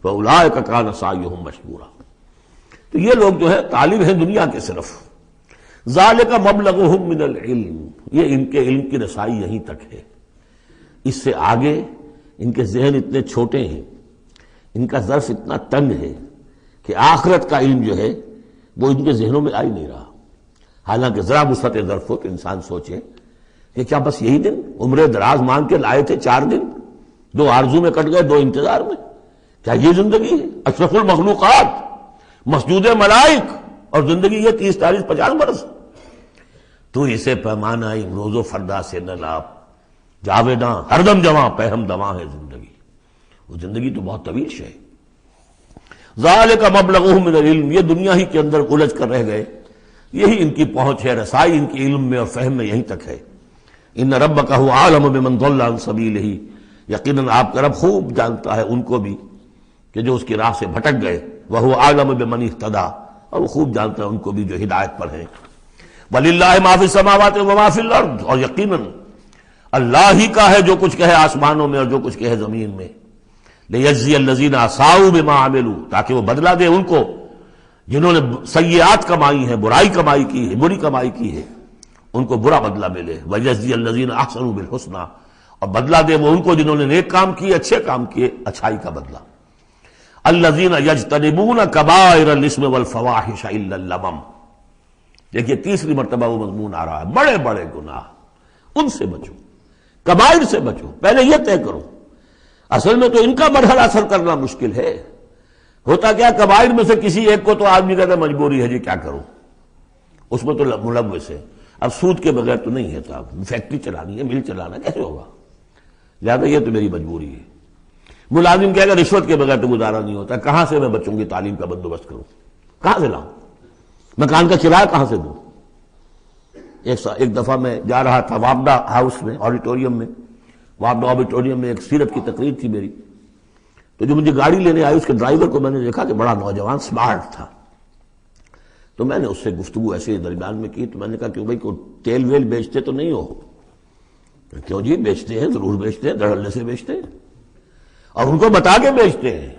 فاولئک کان سعیهم مشکورا. تو یہ لوگ جو ہے طالب ہیں دنیا کے صرف. ذالک مبلغهم من العلم، یہ ان کے علم کی رسائی یہیں تک ہے، اس سے آگے ان کے ذہن اتنے چھوٹے ہیں، ان کا ظرف اتنا تنگ ہے کہ آخرت کا علم جو ہے وہ ان کے ذہنوں میں آ ہی نہیں رہا۔ حالانکہ ذرا وسعت ظرف ہو کہ انسان سوچے کہ کیا بس یہی دن عمر دراز مانگ کے لائے تھے 4 دن، 2 آرزو میں کٹ گئے 2 انتظار میں، کیا یہ زندگی ہے؟ اشرف المخلوقات، مسجود ملائک، اور زندگی یہ 30 40 50 برس۔ تو اسے پیمانہ روز و فردا سے نہ لاپ، جاویداں ہر دم جواں پہم دواں ہے زندگی، وہ زندگی تو بہت طویل ہے۔ ذالک مبلغہم من العلم، یہ دنیا ہی کے اندر الجھ کر رہ گئے، یہی ان کی پہنچ ہے، رسائی ان کی علم میں اور فہم میں یہیں تک ہے۔ ان ربک هو اعلم بمن ضل عن سبیلہ، یقیناً آپ کا رب خوب جانتا ہے ان کو بھی کہ جو اس کی راہ سے بھٹک گئے، وہو اعلم بمن اہتدی، اور وہ خوب جانتا ہے ان کو بھی جو ہدایت پر ہیں۔ وللہ ما فی السماوات وما فی الارض، اور یقیناً اللہ ہی کا ہے جو کچھ کہے آسمانوں میں اور جو کچھ کہے زمین میں۔ لیجزی الذین اساءوا بما عملوا، تاکہ وہ بدلہ دے ان کو جنہوں نے سیئات کمائی ہیں، برائی کمائی کی ہے، بری کمائی کی ہے، ان کو برا بدلہ ملے۔ ویجزی الذین احسنوا بالحسنی، اور بدلہ دے وہ ان کو جنہوں نے نیک کام کیے، اچھے کام کیے، اچھائی کا بدلہ۔ الذین یجتنبون کبائر الاثم والفواحش الا اللمم، دیکھیے تیسری مرتبہ وہ مضمون آ رہا ہے، بڑے بڑے گناہ ان سے بچو، کبائر سے بچو، پہلے یہ طے کرو۔ اصل میں تو ان کا مرحلہ اثر کرنا مشکل ہے، ہوتا کیا کبائر میں سے کسی ایک کو تو آدمی کہتا ہے مجبوری ہے جی کیا کروں، اس میں تو ملوث ہے، اب سود کے بغیر تو نہیں ہے صاحب، فیکٹری چلانی ہے، مل چلانا کیسے ہوگا، لہٰذا یہ تو میری مجبوری ہے۔ ملازم کہے گا رشوت کے بغیر تو گزارا نہیں ہوتا، کہاں سے میں بچوں کی تعلیم کا بندوبست کروں، کہاں سے لاؤں، مکان کا کرایہ کہاں سے دوں۔ ایک دفعہ میں جا رہا تھا وابڈا ہاؤس میں، آڈیٹوریم میں، وابڈا آڈیٹوریم میں ایک سیرت کی تقریر تھی میری، تو جو مجھے گاڑی لینے آئی اس کے ڈرائیور کو میں نے دیکھا کہ بڑا نوجوان سمارٹ تھا، تو میں نے اس سے گفتگو ایسے درمیان میں کی، تو میں نے کہا کہ بھائی کوئی تیل ویل بیچتے تو نہیں ہو؟ کیوں جی بیچتے ہیں، ضرور بیچتے ہیں، دھڑلے سے بیچتے ہیں، اور ان کو بتا کے بیچتے ہیں،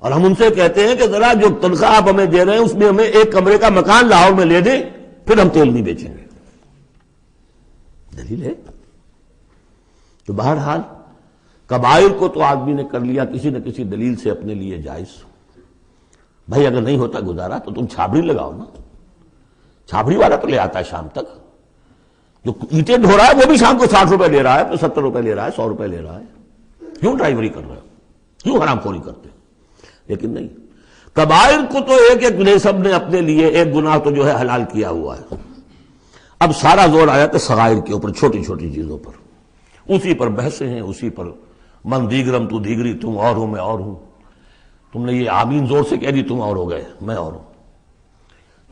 اور ہم ان سے کہتے ہیں کہ ذرا جو تنخواہ آپ ہمیں دے رہے ہیں اس میں ہمیں ایک کمرے کا مکان لاہور میں لے دیں، پھر ہم تیل نہیں بیچیں گے۔ دلیل ہے۔ تو بہرحال کبائر کو تو آدمی نے کر لیا کسی نہ کسی دلیل سے اپنے لیے جائز، بھائی اگر نہیں ہوتا گزارا تو تم چھابڑی لگاؤ نا، چھابڑی والا تو لے آتا ہے شام تک، جو اینٹیں ڈھو رہا ہے وہ بھی شام کو 60 روپے لے رہا ہے، 70 روپے لے رہا ہے، 100 روپے لے رہا ہے، کیوں ڈرائیوری کر رہے ہو، کیوں حرام خوری کرتے؟ لیکن نہیں، کبائر کو تو ایک ایک نے سب نے اپنے لیے ایک گناہ تو جو ہے حلال کیا ہوا ہے۔ اب سارا زور آیا کہ صغائر کے اوپر، چھوٹی چھوٹی چیزوں پر، اسی پر بحثیں ہیں، اسی پر من دیگرم تو دیگری، تم اور ہو میں اور ہوں، تم نے یہ آمین زور سے کہہ دی تم اور ہو گئے میں اور ہوں،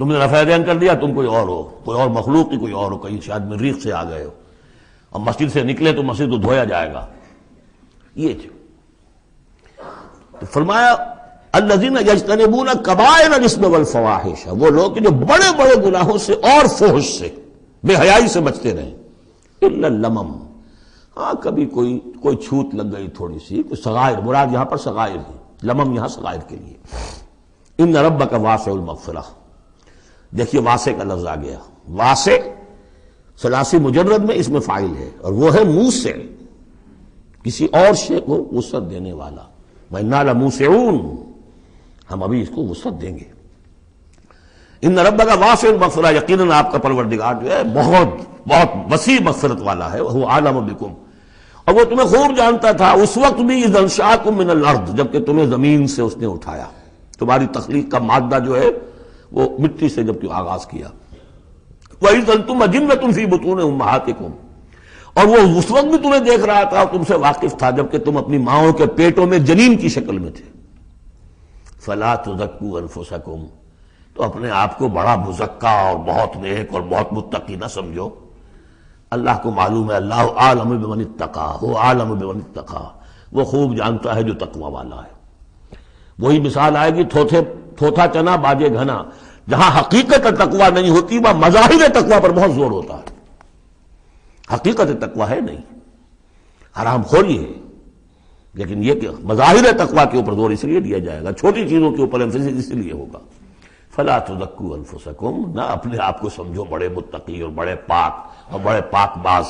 تم نے رفع دین کر دیا تم کوئی اور ہو، کوئی اور مخلوق کی کوئی اور ہو، کہیں شاید مریخ سے آ گئے ہو، اور مسجد سے نکلے تو مسجد کو دھویا جائے گا، یہ تو فرمایا الذین یجتنبون کبائر الاثم والفواحش، وہ لوگ جو بڑے بڑے گناہوں سے اور فحش سے، بے حیائی سے بچتے رہیں، الا اللمم، ہاں کبھی کوئی چھوت لگ گئی تھوڑی سی، کوئی صغائر، مراد یہاں پر صغائر ہے، لمم یہاں صغائر کے لیے۔ ان ربک واسع المغفرہ، دیکھیے واسع کا لفظ آ گیا، واسع ثلاثی مجرد میں اس میں فاعل ہے، اور وہ ہے موسع، کسی اور شے کو وسعت دینے والا، وَإِنَّا لَمُوسِعُونَ، ہم ابھی اس کو وسعت دیں گے۔ ان ربک واسع المغفرہ، یقیناً آپ کا پروردگار جو ہے بہت بہت وسیع مغفرت والا ہے، وہ عالم بکم، اور وہ تمہیں خوب جانتا تھا اس وقت بھی، اذ انشأکم من الارض، جبکہ تمہیں زمین سے اس نے اٹھایا، تمہاری تخلیق کا مادہ جو ہے وہ مٹی سے جب کہ آغاز کیا، وَإِذْ أَنْتُمْ أَجِنَّةٌ فِي بُطُونِ أُمَّهَاتِكُمْ، اور وہ اس وقت بھی تمہیں دیکھ رہا تھا اور تم سے واقف تھا جبکہ تم اپنی ماؤں کے پیٹوں میں جنین کی شکل میں تھے۔ فَلَا تُزَكُّوا أَنفُسَكُمْ، تو اپنے آپ کو بڑا مزکا اور بہت نیک اور بہت متقی نہ سمجھو، اللہ کو معلوم ہے، اللہ عالم بمن اتقی، وہ عالم بمن اتقی، وہ خوب جانتا ہے جو تقوی والا ہے۔ وہی مثال آئے گی تھوتھا چنا باجے گھنا، جہاں حقیقت تقوی نہیں ہوتی وہاں مظاہر تقوی پر بہت زور ہوتا ہے، حقیقت تقوی ہے نہیں، حرام خوری ہے، لیکن یہ کہ مظاہر تقوی کے اوپر زور اس لیے دیا جائے گا، چھوٹی چیزوں کے اوپر ایمفیسس اس لیے ہوگا فلا تزکوا انفسکم، نہ اپنے آپ کو سمجھو بڑے متقی اور بڑے پاک اور بڑے پاک باز،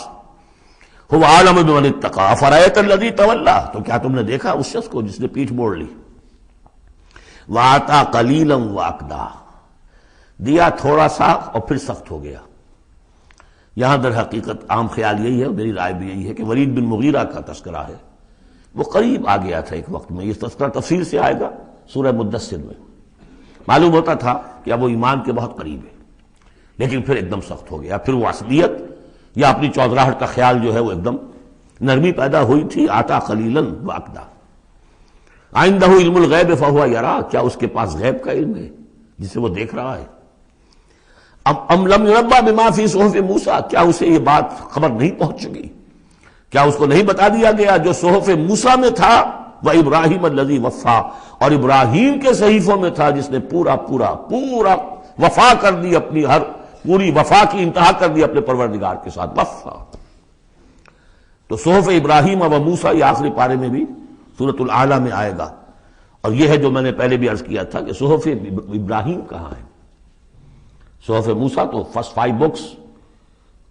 هو اعلم بمن اتقى افرأيت الذي تولى، تو کیا تم نے دیکھا اس شخص کو جس نے پیٹھ موڑ لی، وآتى قليلا وأكدى، دیا تھوڑا سا اور پھر سخت ہو گیا۔ یہاں در حقیقت عام خیال یہی ہے، میری رائے بھی یہی ہے کہ ولید بن مغیرہ کا تذکرہ ہے، وہ قریب آ گیا تھا ایک وقت میں، یہ تذکرہ تفصیل سے آئے گا سورہ مدثر میں، معلوم ہوتا تھا کہ اب وہ ایمان کے بہت قریب ہے، لیکن پھر ایک دم سخت ہو گیا، پھر وہ عصبیت یا اپنی چودراہٹ کا خیال جو ہے وہ ایک دم نرمی پیدا ہوئی تھی۔ آتا قلیلا واکدا، عنده علم الغیب فہو یرا، کیا اس کے پاس غیب کا علم ہے جسے وہ دیکھ رہا ہے؟ ام لم ينبأ بما فی صحف موسیٰ، کیا اسے یہ بات خبر نہیں پہنچ چکی، کیا اس کو نہیں بتا دیا گیا جو صحف موسیٰ میں تھا، وہ ابراہیم الذی وفا، اور ابراہیم کے صحیفوں میں تھا جس نے پورا وفا کر دی، اپنی ہر پوری وفا کی انتہا کر دی اپنے پروردگار کے ساتھ، وفا۔ تو صحف ابراہیم و موسیٰ یہ آخری پارے میں بھی سورۃ الاعلیٰ میں آئے گا، اور یہ ہے جو میں نے پہلے بھی عرض کیا تھا کہ صحف ابراہیم کہاں ہے؟ صحف موسیٰ تو first 5 books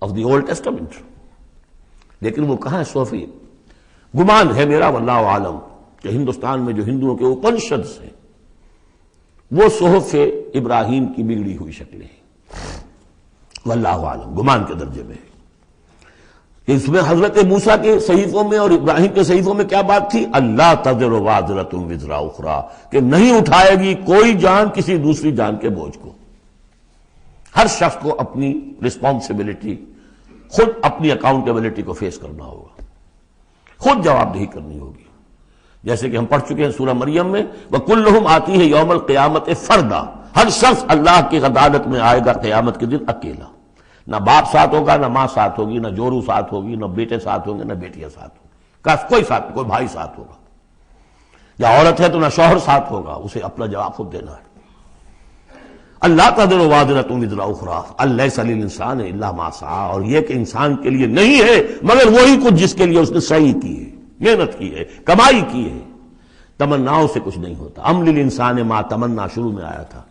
of the old testament, لیکن وہ کہاں ہے صحف؟ گمان ہے میرا واللہ عالم کہ ہندوستان میں جو ہندوؤں کے اپنشدس ہیں وہ صحف ابراہیم کی بگڑی ہوئی شکلیں ہیں، واللہ عالم، گمان کے درجے میں ہے۔ اس میں حضرت موسیٰ کے صحیفوں میں اور ابراہیم کے صحیفوں میں کیا بات تھی؟ اللہ تزر وازرۃ وزر اخری، کہ نہیں اٹھائے گی کوئی جان کسی دوسری جان کے بوجھ کو، ہر شخص کو اپنی رسپانسبلٹی، خود اپنی اکاؤنٹیبلٹی کو فیس کرنا ہوگا، خود جواب دہی کرنی ہوگی، جیسے کہ ہم پڑھ چکے ہیں سورہ مریم میں، وَكُلُّهُمْ آتِيهِ يَوْمَ الْقِيَامَةِ فَرْدًا، ہر شخص اللہ کی عدالت میں آئے گا قیامت کے دن اکیلا، نہ باپ ساتھ ہوگا، نہ ماں ساتھ ہوگی، نہ جورو ساتھ ہوگی، نہ بیٹے ساتھ ہوں گے، نہ بیٹیاں ساتھ ہوں گی، کوئی ساتھ، کوئی بھائی ساتھ ہوگا، یا عورت ہے تو نہ شوہر ساتھ ہوگا، اسے اپنا جواب خود دینا ہے۔ اللہ تزر وازرۃ وزر اخری الیس للانسان الا ما سعی، اور یہ کہ انسان کے لیے نہیں ہے مگر وہی کچھ جس کے لیے اس نے سعی کی ہے، محنت کی ہے، کمائی کی ہے، تمناؤں سے کچھ نہیں ہوتا۔ ام للانسان ما تمنا شروع میں آیا تھا،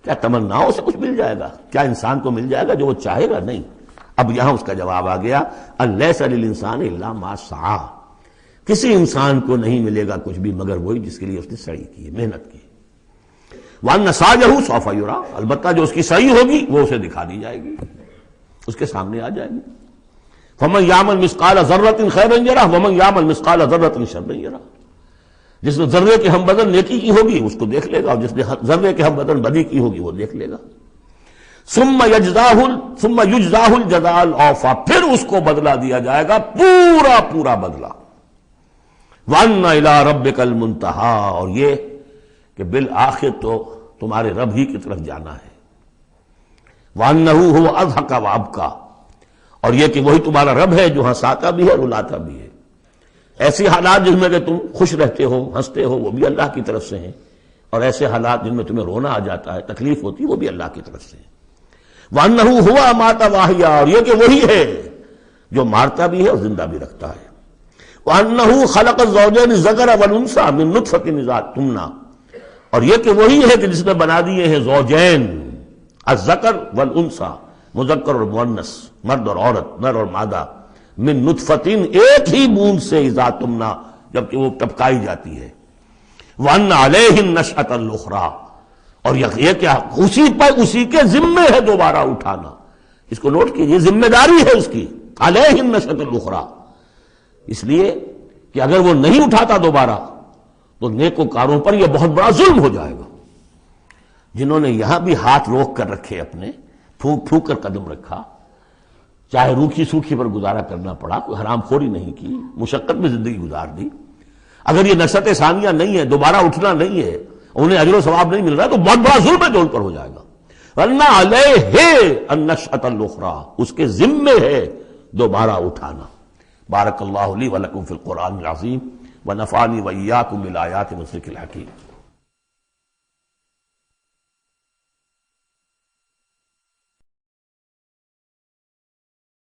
کیا تمناؤں سے کچھ مل جائے گا؟ کیا انسان کو مل جائے گا جو وہ چاہے گا؟ نہیں۔ اب یہاں اس کا جواب آ گیا، الیس للانسان الا ما سعی، کسی انسان کو نہیں ملے گا کچھ بھی مگر وہی جس کے لیے اس نے سعی کی ہے، محنت کی ہے۔ وَأَنَّ سَعْيَهُ سَوْفَ يُرَىٰ، البتہ جو اس کی صحیح ہوگی وہ اسے دکھا دی جائے گی، اس کے سامنے آ جائے گی۔ فَمَن يَعْمَلْ مِثْقَالَ ذَرَّةٍ خَيْرًا يَرَهُ وَمَن يَعْمَلْ مِثْقَالَ ذَرَّةٍ شَرًّا يَرَهُ، جس نے ذرے کے ہم بدن نیکی کی ہوگی اس کو دیکھ لے گا، اور جس نے ذرے کے ہم بدن بدی کی ہوگی وہ دیکھ لے گا۔ ثُمَّ يُجْزَاهُ الْجَزَاءَ الْأَوْفَىٰ، پھر اس کو بدلہ دیا جائے گا پورا بدلہ۔ وَأَنَّ إِلَىٰ رَبِّكَ الْمُنتَهَىٰ، اور یہ کہ بالآخر تو تمہارے رب ہی کی طرف جانا ہے۔ وَأَنَّهُ هُوَ أَضْحَكَ وَأَبْكَىٰ، اور یہ کہ وہی تمہارا رب ہے جو ہنساتا بھی ہے اور رلاتا بھی ہے۔ ایسے حالات جن میں کہ تم خوش رہتے ہو، ہنستے ہو، وہ بھی اللہ کی طرف سے ہیں، اور ایسے حالات جن میں تمہیں رونا آ جاتا ہے، تکلیف ہوتی ہے، وہ بھی اللہ کی طرف سے ہیں۔ وَأَنَّهُ هُوَ أَمَاتَ وَأَحْيَا، اور یہ کہ وہی ہے جو مارتا بھی ہے اور زندہ بھی رکھتا ہے۔ وَأَنَّهُ خَلَقَ الزَّوْجَيْنِ الذَّكَرَ وَالْأُنثَىٰ مِن نُطْفَةٍ إِذَا تُمْنَىٰ، اور یہ کہ وہی ہے کہ جس نے بنا دیے ہیں زوجین، الذکر والانثیٰ، مذکر اور مؤنث، مرد اور عورت، نر اور مادہ، من نطفتن، ایک ہی بوند سے، اذا تمنا، جبکہ وہ ٹپکائی جاتی ہے۔ وَأَنَّ عَلَيْهِ النَّشْأَةَ الْأُخْرَىٰ، اور یہ کہ اسی کے ذمے ہے دوبارہ اٹھانا، اس کو نوٹ کیجئے، ذمہ داری ہے اس کی، عَلَيْهِ النَّشْأَةَ الْأُخْرَىٰ، اس لیے کہ اگر وہ نہیں اٹھاتا دوبارہ تو نیکوکاروں پر یہ بہت بڑا ظلم ہو جائے گا، جنہوں نے یہاں بھی ہاتھ روک کر رکھے، اپنے پھونک پھونک کر قدم رکھا، چاہے روکھی سوکھی پر گزارا کرنا پڑا، کوئی حرام خوری نہیں کی، مشقت میں زندگی گزار دی۔ اگر یہ نشأت ثانیہ نہیں ہے، دوبارہ اٹھنا نہیں ہے، انہیں اجر و ثواب نہیں مل رہا، تو بہت بڑا ظلم ہے جو ان پر ہو جائے گا۔ وَأَنَّ عَلَيْهِ النَّشْأَةَ الْأُخْرَىٰ، اس کے ذمے ہے دوبارہ اٹھانا۔ بارک اللہ لی ولکم فی القرآن العظیم ونفعنی وإیاکم بالآیات والذکر الحکیم۔